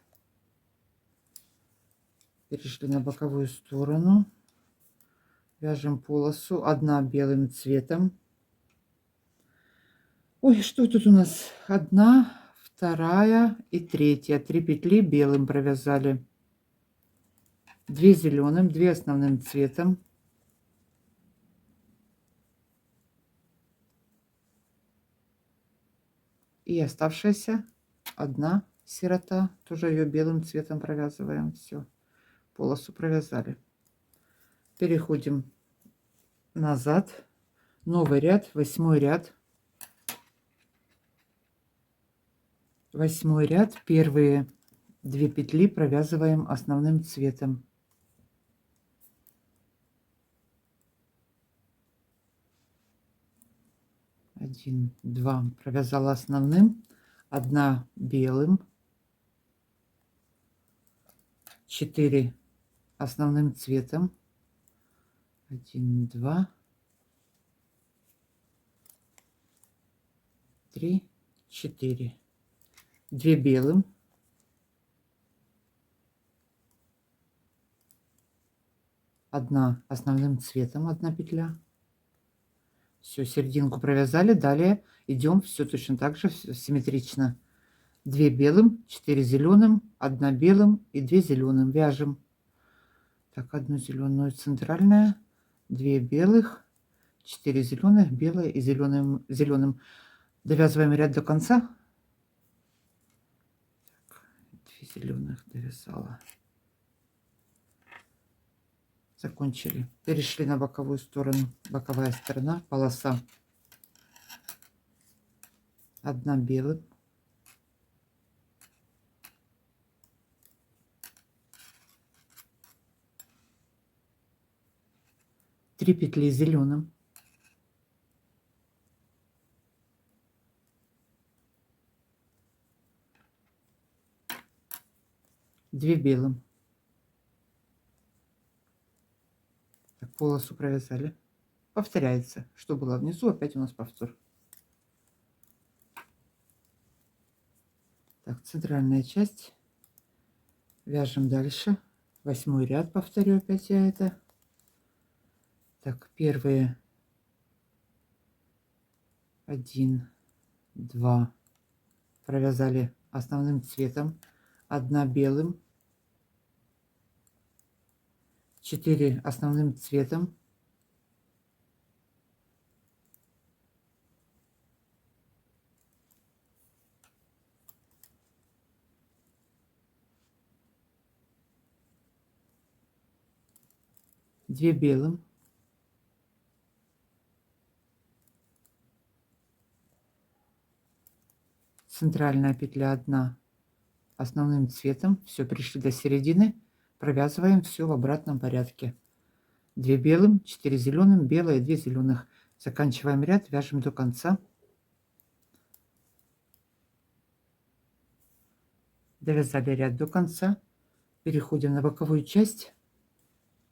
Перешли на боковую сторону. Вяжем полосу. 1 белым цветом. Ой, что тут у нас? Одна, вторая и третья. 3 петли белым провязали. 2 зеленым, 2 основным цветом. И оставшаяся одна сирота. Тоже ее белым цветом провязываем. Все, полосу провязали. Переходим назад. Новый ряд, 8 ряд. 8 ряд, первые 2 петли провязываем основным цветом. 1, 2 провязала основным, 1 белым, 4 основным цветом, 1, 2, 3, 4, 2 белым, 1 основным цветом, 1 петля. Все, серединку провязали. Далее идем все точно так же симметрично. 2 белым, 4 зеленым, 1 белым и 2 зеленым. Вяжем. Так, 1 зеленую центральная, 2 белых, 4 зеленых, белое и зеленым. Довязываем ряд до конца. Так, 2 зеленых довязала. Закончили. Перешли на боковую сторону. Боковая сторона, полоса. 1 белым. 3 петли зеленым. 2 белым. Так, полосу провязали. Повторяется. Что было внизу, опять у нас повтор. Так, центральная часть. Вяжем дальше. 8 ряд, повторю опять я это. Так, первые 1, 2 провязали основным цветом, 1 белым, 4 основным цветом, 2 белым, 1 центральная петля 1 основным цветом. Все, пришли до середины, провязываем все в обратном порядке. 2 белым, 4 зеленым, белое, 2 зеленых. Заканчиваем ряд, вяжем до конца. Довязали ряд до конца. Переходим на боковую часть.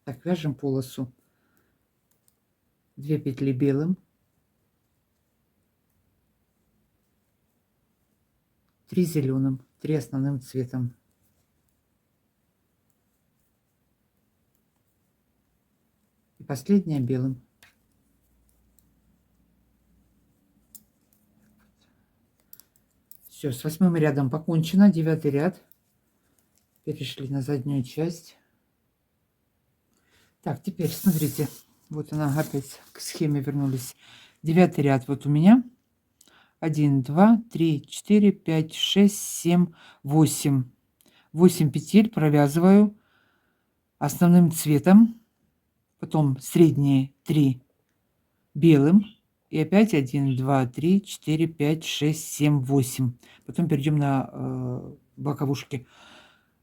Так, вяжем полосу. 2 петли белым, 3 зеленым, 3 основным цветом. И последняя белым. Все, с 8 рядом покончено. 9 ряд. Перешли на заднюю часть. Так, теперь смотрите. Вот она опять к схеме вернулись. 9 ряд вот у меня. 1, 2, 3, 4, 5, 6, 7, 8. 8 петель провязываю основным цветом. Потом средние 3 белым. И опять 1, 2, 3, 4, 5, 6, 7, 8. Потом перейдем на боковушки.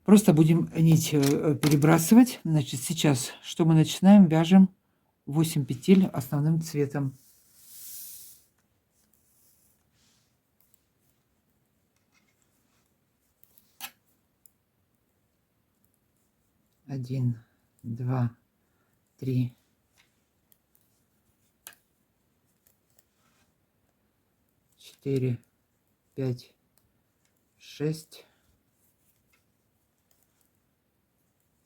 Просто будем нить перебрасывать. Значит, сейчас что мы начинаем? Вяжем 8 петель основным цветом. Один, 2, 3, 4, 5, 6,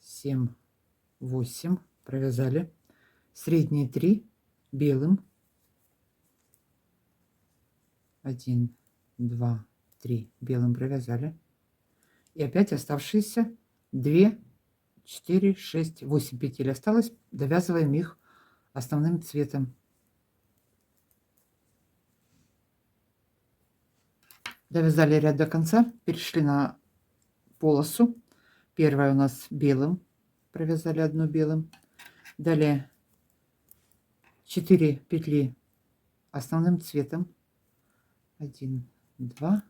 7, 8. Провязали. Средние 3 белым. 1, 2, 3. Белым провязали. И опять оставшиеся 2, 4, 6, 8 петель осталось. Довязываем их основным цветом. Довязали ряд до конца, перешли на полосу. Первая у нас белым, провязали одну белым. Далее 4 петли основным цветом. 1, 2,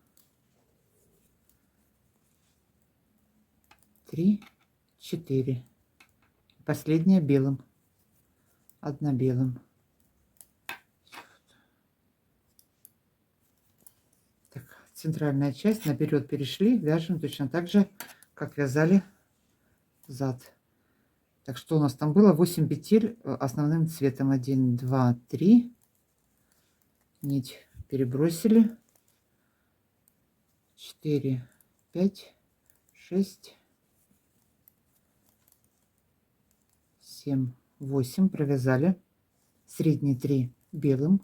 3, 4. Последняя белым. Одна белым. Так, центральная часть, наперед перешли, вяжем точно так же, как вязали зад. Так что у нас там было 8 петель основным цветом. 1, 2, 3. Нить перебросили. 4, 5, 6, 7, 8. Провязали. Средние 3 белым.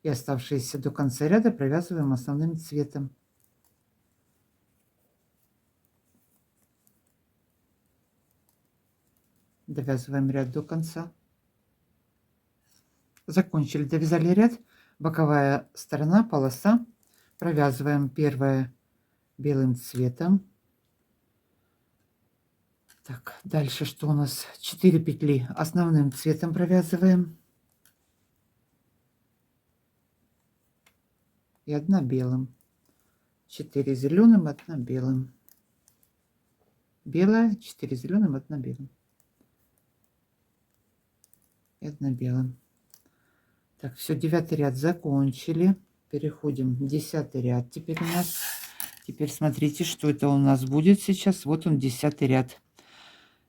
И оставшиеся до конца ряда провязываем основным цветом. Довязываем ряд до конца. Закончили, довязали ряд. Боковая сторона, полоса. Провязываем первое белым цветом. Так, дальше что у нас? 4 петли основным цветом провязываем. И одна белым. 4 зеленым, одна белым. Белая, 4 зеленым, одна белым. И одна белым. Так, все, 9 ряд закончили. Переходим в 10 ряд. Теперь у нас, теперь смотрите, что это у нас будет сейчас. Вот он, 10 ряд.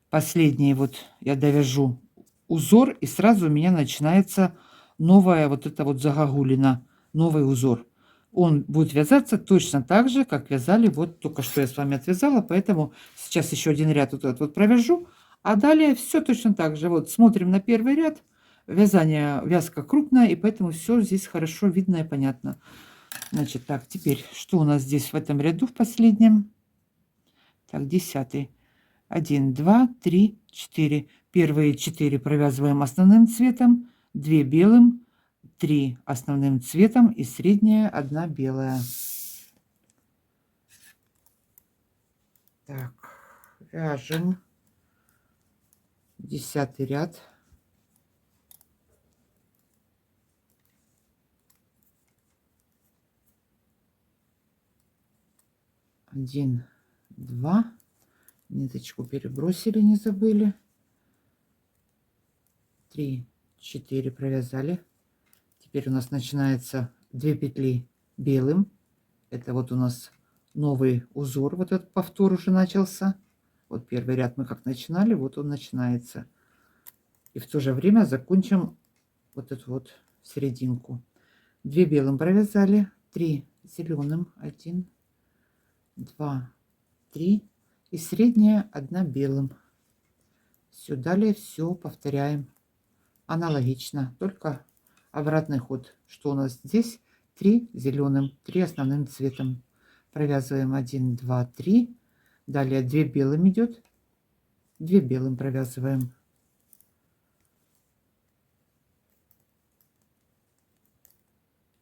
Последний вот я довяжу узор, и сразу у меня начинается новая вот эта вот загогулина, новый узор. Он будет вязаться точно так же, как вязали вот только что я с вами отвязала, поэтому сейчас еще один ряд вот этот вот провяжу, а далее все точно так же. Вот смотрим на первый ряд, вязание, вязка крупная, и поэтому все здесь хорошо видно и понятно. Значит, так, теперь что у нас здесь в этом ряду в последнем? Так, 10. 1, 2, 3, 4. Первые 4 провязываем основным цветом, 2 белым, 3 основным цветом и средняя 1 белая. Так, вяжем 10 ряд. Один, два. Ниточку перебросили, не забыли. 3, 4 провязали. Теперь у нас начинается 2 петли белым. Это вот у нас новый узор. Вот этот повтор уже начался. Вот первый ряд мы как начинали, вот он начинается. И в то же время закончим вот эту вот серединку. 2 белым провязали, 3 зеленым, 1, 2, 3 и средняя 1 белым. Все, далее все повторяем аналогично, только обратный ход. Что у нас здесь? 3 зеленым, 3 основным цветом. Провязываем 1, 2, 3. Далее 2 белым идет, 2 белым провязываем.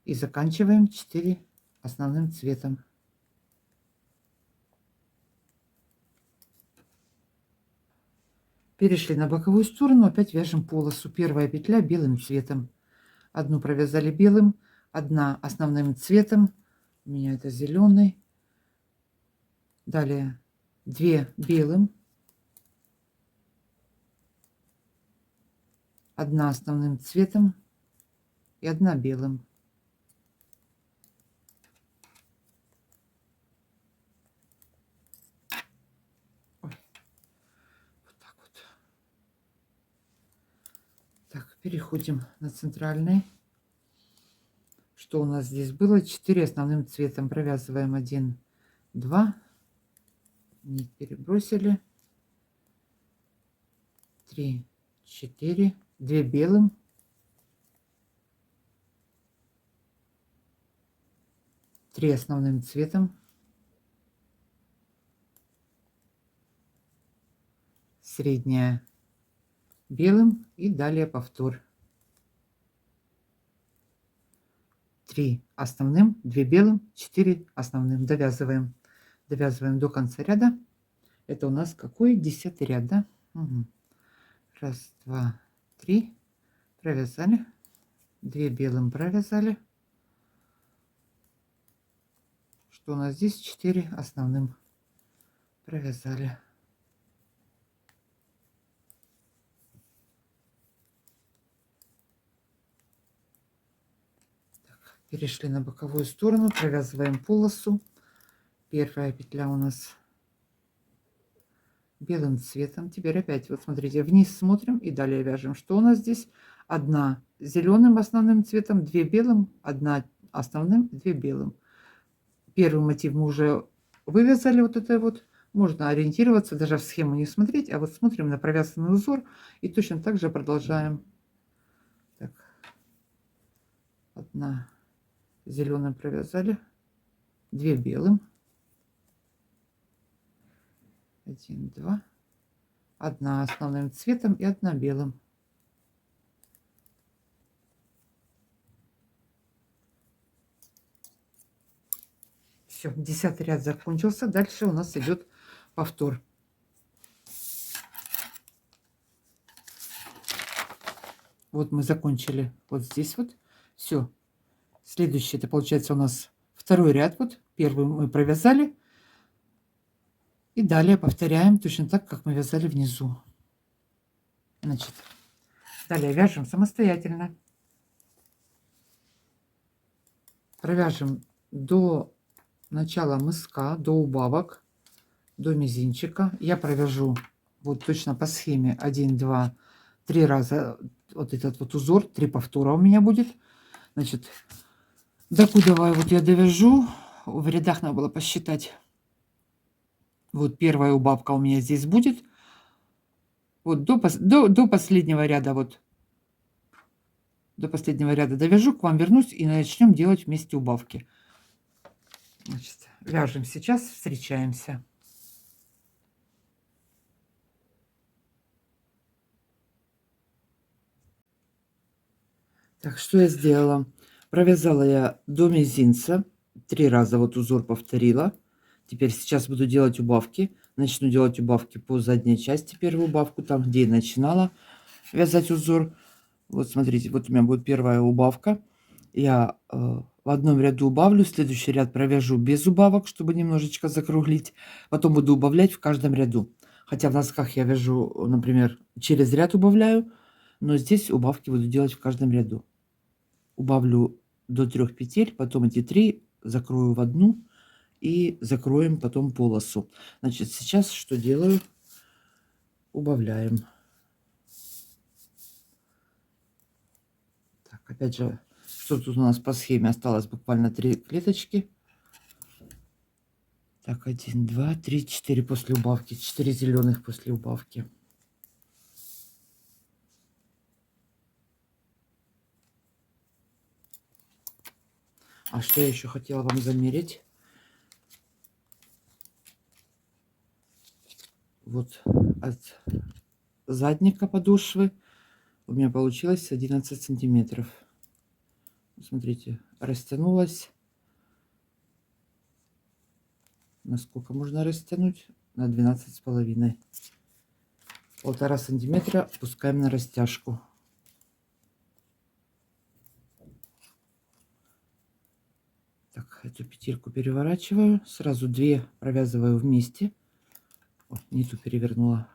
И заканчиваем 4 основным цветом. Перешли на боковую сторону, опять вяжем полосу. Первая петля белым цветом. Одну провязали белым, одна основным цветом. У меня это зеленый. Далее 2 белым, одна основным цветом и одна белым. Ой. Вот так вот. Так, переходим на центральный. Что у нас здесь было? 4 основным цветом. Провязываем 1, 2. Нить перебросили. 3, 4. 2 белым. 3 основным цветом, средняя белым и далее повтор. 3 основным, 2 белым, 4 основным. Довязываем. Довязываем до конца ряда. Это у нас какой? 10 ряд, да? Угу. Раз, два, три. Провязали. 2 белым провязали. Что у нас здесь? 4 основным провязали. Так, перешли на боковую сторону, провязываем полосу. Первая петля у нас белым цветом. Теперь опять вот смотрите, вниз смотрим и далее вяжем. Что у нас здесь? 1 зеленым основным цветом, 2 белым, 1 основным, 2 белым. Первый мотив мы уже вывязали, вот это вот. Можно ориентироваться, даже в схему не смотреть, а вот смотрим на провязанный узор и точно так же продолжаем. Так, 1 зеленым провязали, 2 белым, 1, 2, 1 основным цветом и 1 белым. Все, 10 ряд закончился. Дальше у нас идет повтор. Вот мы закончили вот здесь вот. Все. Следующий, это получается у нас второй ряд. Вот первый мы провязали. И далее повторяем точно так, как мы вязали внизу. Значит, далее вяжем самостоятельно. Провяжем до начала мыска, до убавок, до мизинчика. Я провяжу вот точно по схеме 1, 2, 3 раза вот этот вот узор, 3 повтора у меня будет. Значит, докудовая вот я довяжу, в рядах надо было посчитать. Вот первая убавка у меня здесь будет. Вот до последнего ряда, вот до последнего ряда довяжу, к вам вернусь и начнем делать вместе убавки. Значит, вяжем сейчас, встречаемся. Так, что я сделала? Провязала я до мизинца, 3 раза вот узор повторила. Теперь сейчас буду делать убавки. Начну делать убавки по задней части, первую убавку, там, где я начинала вязать узор. Вот смотрите, вот у меня будет первая убавка. Я в одном ряду убавлю, следующий ряд провяжу без убавок, чтобы немножечко закруглить. Потом буду убавлять в каждом ряду. Хотя в носках я вяжу, например, через ряд убавляю, но здесь убавки буду делать в каждом ряду. Убавлю до 3 петель, потом эти 3 закрою в одну и закроем потом полосу. Значит, сейчас что делаю? Убавляем. Так, опять же, что тут у нас по схеме осталось? Буквально 3 клеточки. Так, 1, 2, 3, 4 после убавки. 4 зеленых после убавки. А что я еще хотела вам замерить? Вот от задника подошвы у меня получилось 11 сантиметров. Смотрите, растянулась. Насколько можно растянуть? На 12,5. 1,5 сантиметра опускаем на растяжку. Так, эту петельку переворачиваю. Сразу 2 провязываю вместе. О, не ту перевернула.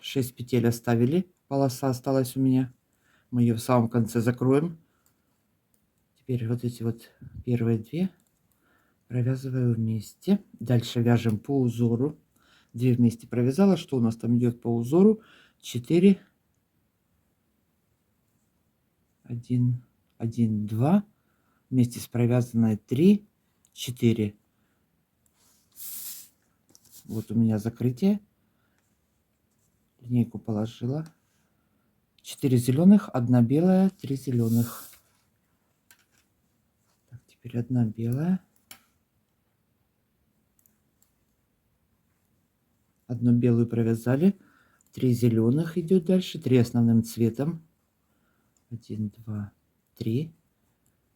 6 петель оставили. Полоса осталась у меня. Мы ее в самом конце закроем. Теперь вот эти вот первые 2 провязываю вместе. Дальше вяжем по узору. 2 вместе провязала. Что у нас там идет по узору? 4, 1, 1, 2. Вместе с провязанной 3, 4. Вот у меня закрытие. Линейку положила. 4 зеленых, 1 белая, 3 зеленых. Теперь одна белая. Одну белую провязали. 3 зеленых идет дальше. 3 основным цветом. 1, 2, 3.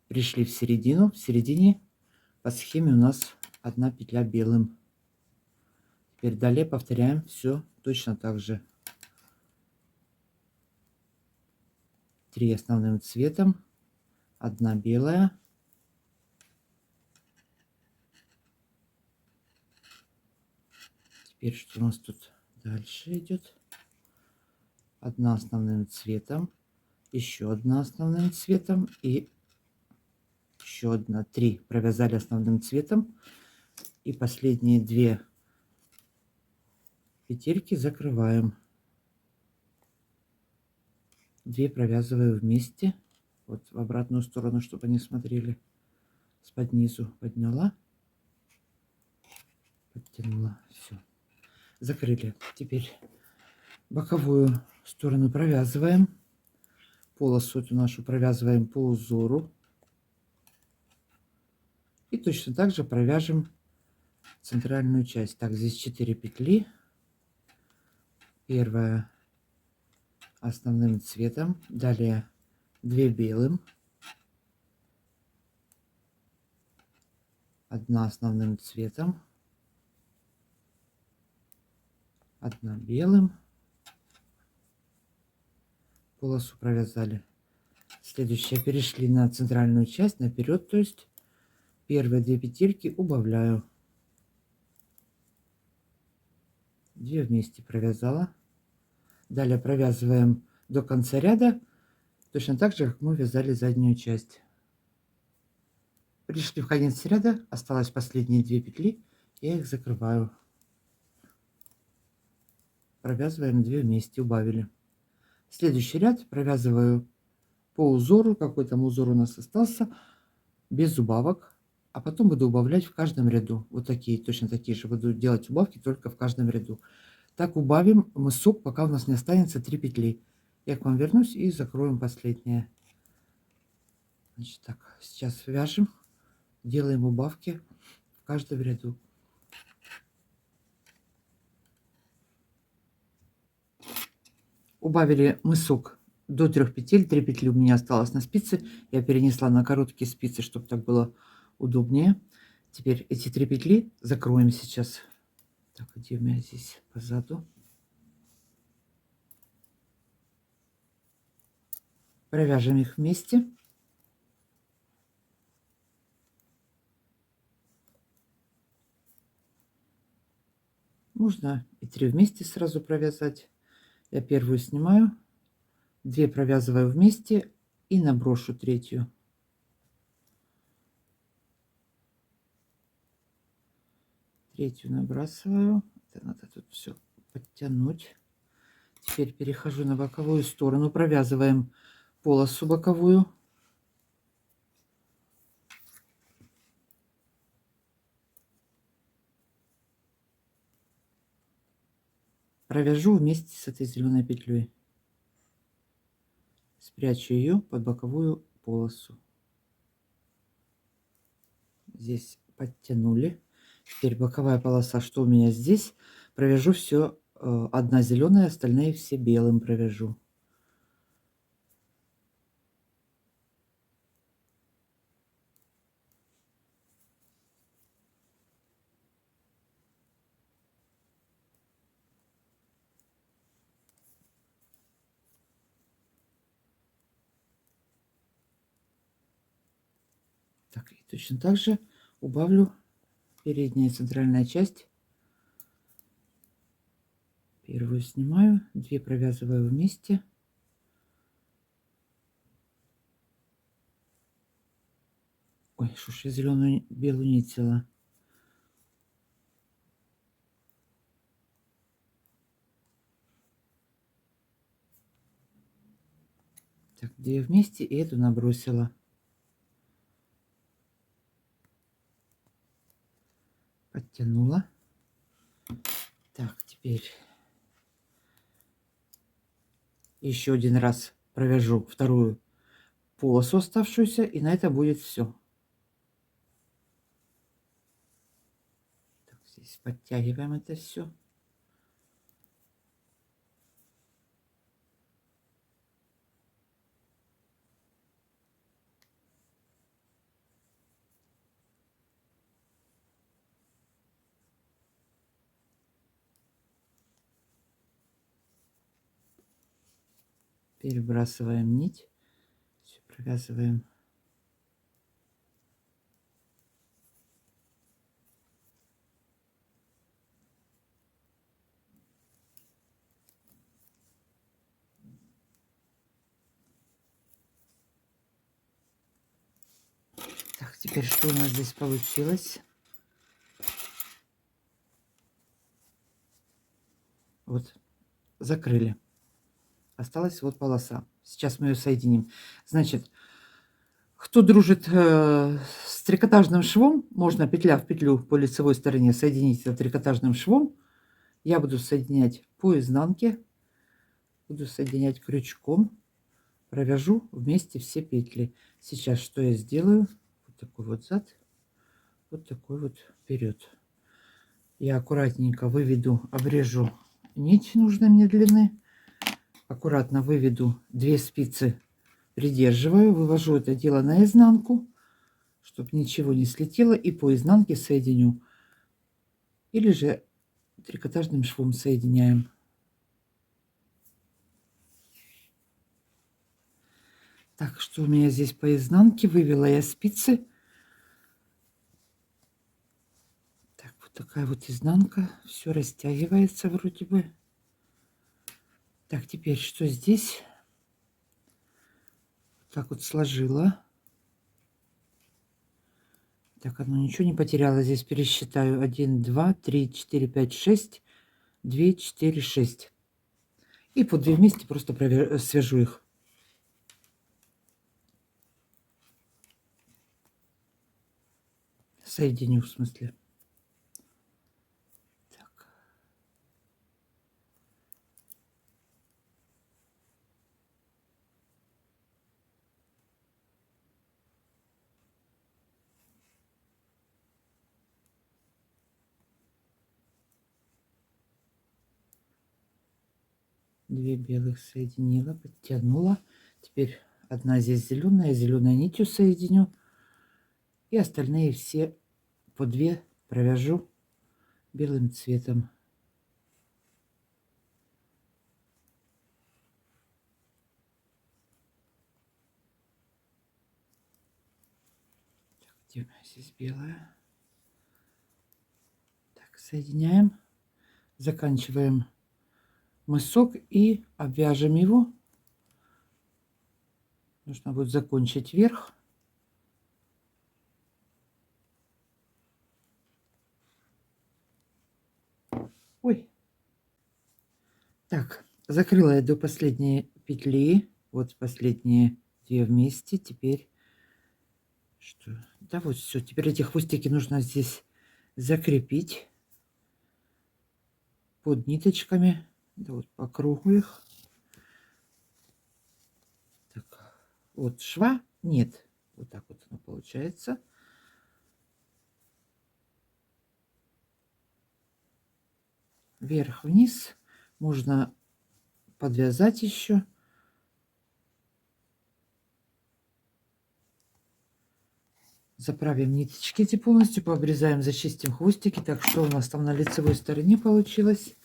Пришли в середину. В середине по схеме у нас одна петля белым. Теперь далее повторяем все точно так же. 3 основным цветом. Одна белая. Теперь что у нас тут дальше идет? Одна основным цветом. Еще одна основным цветом. И еще одна. 3 провязали основным цветом. И последние 2 петельки закрываем. 2 провязываю вместе. Вот в обратную сторону, чтобы они смотрели. С-под низу подняла. Подтянула. Все. Закрыли. Теперь боковую сторону провязываем. Полосу эту нашу провязываем по узору. И точно так же провяжем центральную часть. Так, здесь 4 петли. Первая основным цветом. Далее 2 белым. Одна основным цветом. Одна белым. Полосу провязали. Следующее, перешли на центральную часть, наперед, то есть первые 2 петельки убавляю. 2 вместе провязала. Далее провязываем до конца ряда, точно так же, как мы вязали заднюю часть. Пришли в конец ряда, осталось последние 2 петли, я их закрываю. Провязываем 2 вместе, убавили. Следующий ряд провязываю по узору, какой там узор у нас остался, без убавок. А потом буду убавлять в каждом ряду. Вот такие, точно такие же. Буду делать убавки только в каждом ряду. Так убавим мысок, пока у нас не останется 3 петли. Я к вам вернусь и закроем последнее. Значит, так, сейчас вяжем, делаем убавки в каждом ряду. Убавили мысок до 3 петель. 3 петли у меня осталось на спице. Я перенесла на короткие спицы, чтобы так было удобнее. Теперь эти 3 петли закроем сейчас. Так, где у меня здесь позаду? Провяжем их вместе. Можно и 3 вместе сразу провязать. Я первую снимаю, 2 провязываю вместе и наброшу третью. Третью набрасываю. Это надо тут все подтянуть. Теперь перехожу на боковую сторону, провязываем полосу боковую. Провяжу вместе с этой зеленой петлей. Спрячу ее под боковую полосу. Здесь подтянули. Теперь боковая полоса, что у меня здесь, провяжу все, одна зеленая, остальные все белым провяжу. Так, и точно так же убавлю передняя центральная часть. Первую снимаю, 2 провязываю вместе. Ой, что ж я зеленую белую нить взяла. Так, 2 вместе и эту набросила. Подтянула. Так, теперь еще один раз провяжу вторую полосу оставшуюся, и на это будет все. Здесь подтягиваем это все. Перебрасываем нить, все провязываем. Так, теперь что у нас здесь получилось? Вот, закрыли. Осталась вот полоса. Сейчас мы ее соединим. Значит, кто дружит с трикотажным швом, можно петля в петлю по лицевой стороне соединить это трикотажным швом. Я буду соединять по изнанке, буду соединять крючком, провяжу вместе все петли. Сейчас что я сделаю? Вот такой вот зад, вот такой вот вперед. Я аккуратненько выведу, обрежу нить нужной мне длины, аккуратно выведу 2 спицы, придерживаю, вывожу это дело на изнанку, чтобы ничего не слетело, и по изнанке соединю. Или же трикотажным швом соединяем. Так, что у меня здесь по изнанке? Вывела я спицы. Так, вот такая вот изнанка. Все растягивается вроде бы. Так, теперь что здесь? Так вот сложила. Так, оно ничего не потеряло. Здесь пересчитаю. 1, 2, 3, 4, 5, 6. 2, 4, 6. И по 2 вместе просто свяжу их. Соединю, в смысле. Так. Две белых соединила, подтянула. Теперь одна здесь зеленая, зеленой нитью соединю. И остальные все по 2 провяжу белым цветом. Так, где у меня здесь белая? Так, соединяем. Заканчиваем мысок и обвяжем его. Нужно будет закончить верх. Ой. Так, закрыла я до последней петли. Вот последние 2 вместе. Теперь что? Да, вот все. Теперь эти хвостики нужно здесь закрепить под ниточками. Да, вот по кругу их. Так, вот шва нет. Вот так вот оно получается. Вверх-вниз. Можно подвязать еще. Заправим ниточки эти полностью, пообрезаем, зачистим хвостики. Так, что у нас там на лицевой стороне получилось?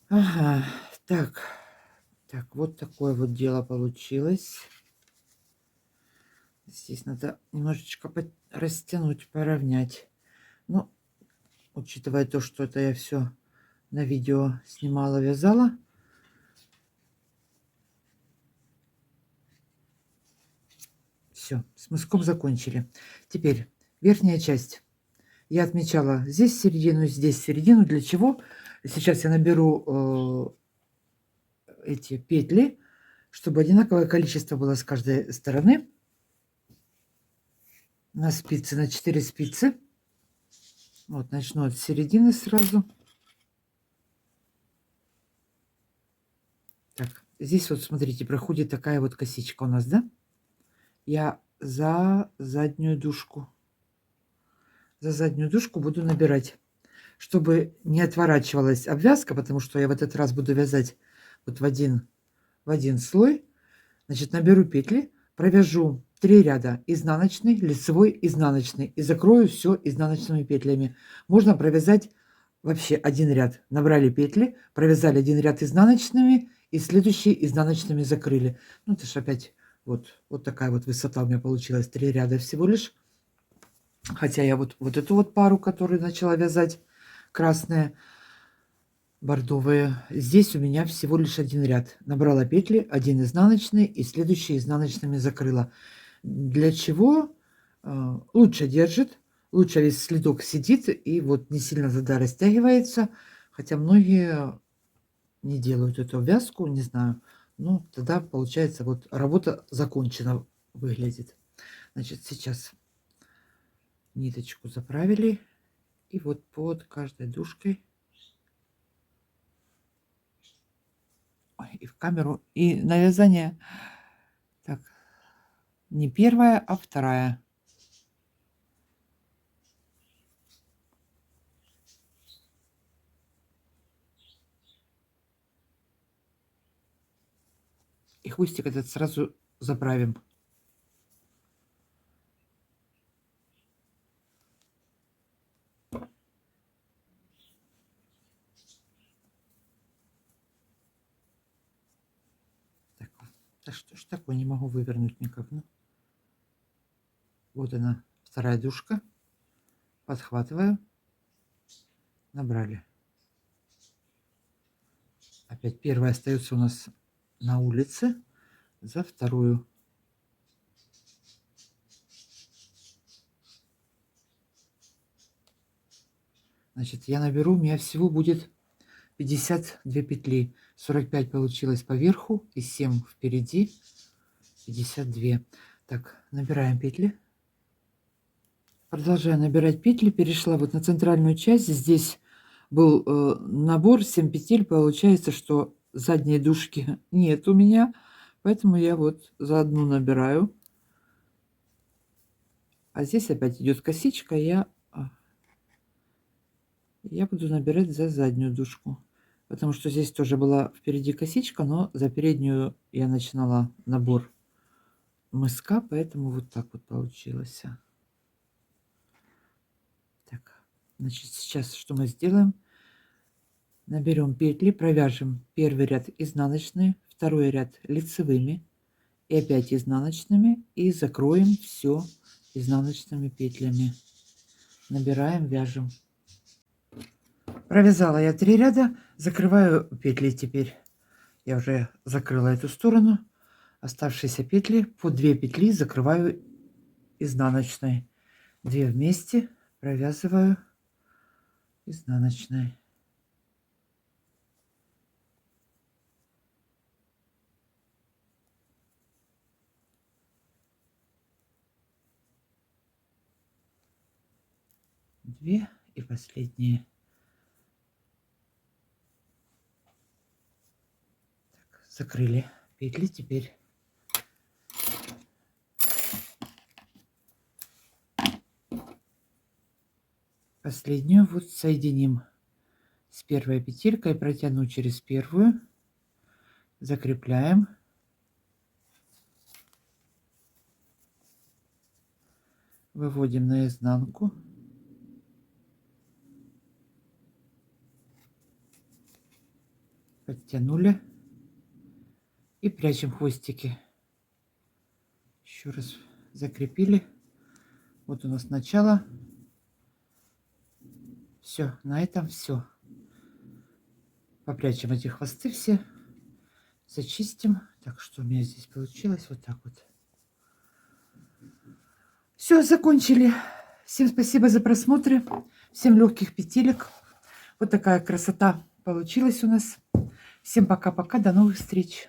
Ага, так, вот такое вот дело получилось. Здесь надо немножечко растянуть, поравнять. Ну, учитывая то, что это я все на видео снимала, вязала. Все, с мыском закончили. Теперь верхняя часть. Я отмечала здесь середину, здесь середину. Для чего? Сейчас я наберу эти петли, чтобы одинаковое количество было с каждой стороны. На спицы, на 4 спицы. Вот, начну от середины сразу. Так, здесь вот, смотрите, проходит такая вот косичка у нас, да? Я за заднюю дужку за заднюю дужку буду набирать, чтобы не отворачивалась обвязка, потому что я в этот раз буду вязать вот в один слой. Значит, наберу петли, провяжу 3 ряда изнаночный, лицевой, изнаночный и закрою все изнаночными петлями. Можно провязать вообще один ряд. Набрали петли, провязали один ряд изнаночными и следующий изнаночными закрыли. Ну, это ж опять вот такая вот высота у меня получилась. 3 ряда всего лишь. Хотя я вот эту вот пару, которую начала вязать, красная, бордовые, здесь у меня всего лишь один ряд. Набрала петли, один изнаночный и следующий изнаночными закрыла. Для чего? Лучше держит, лучше весь следок сидит и вот не сильно тогда растягивается. Хотя многие не делают эту вязку, не знаю. Ну, тогда получается вот работа закончена выглядит. Значит, сейчас ниточку заправили. И вот под каждой дужкой. Ой, и в камеру. И на вязание. Так, не первая, а вторая. И хвостик этот сразу заправим. Так, да что ж такое, не могу вывернуть никак. Ну. Вот она, вторая дужка. Подхватываю. Набрали. Опять первая остается у нас на улице. За вторую. Значит, я наберу, у меня всего будет 52 петли. 45 получилось по верху и 7 впереди. 52. Так, набираем петли. Продолжаю набирать петли. Перешла вот на центральную часть. Здесь был набор 7 петель. Получается, что задней дужки нет у меня. Поэтому я вот за одну набираю. А здесь опять идет косичка. Я буду набирать за заднюю дужку. Потому что здесь тоже была впереди косичка, но за переднюю я начинала набор мыска. Поэтому вот так вот получилось. Так, значит, сейчас что мы сделаем? Наберем петли, провяжем первый ряд изнаночный, второй ряд лицевыми и опять изнаночными и закроем все изнаночными петлями. Набираем, вяжем. Провязала я 3 ряда, закрываю петли теперь. Я уже закрыла эту сторону. Оставшиеся петли по 2 петли закрываю изнаночной. 2 вместе провязываю изнаночной. Две и последние. Так, закрыли петли теперь. Последнюю вот соединим с первой петелькой, протяну через первую, закрепляем. Выводим наизнанку. Подтянули. И прячем хвостики. Еще раз закрепили. Вот у нас начало. Все, на этом все. Попрячем эти хвосты все. Зачистим. Так, что у меня здесь получилось? Вот так вот. Все, закончили. Всем спасибо за просмотр. Всем легких петелек. Вот такая красота получилась у нас. Всем пока-пока. До новых встреч.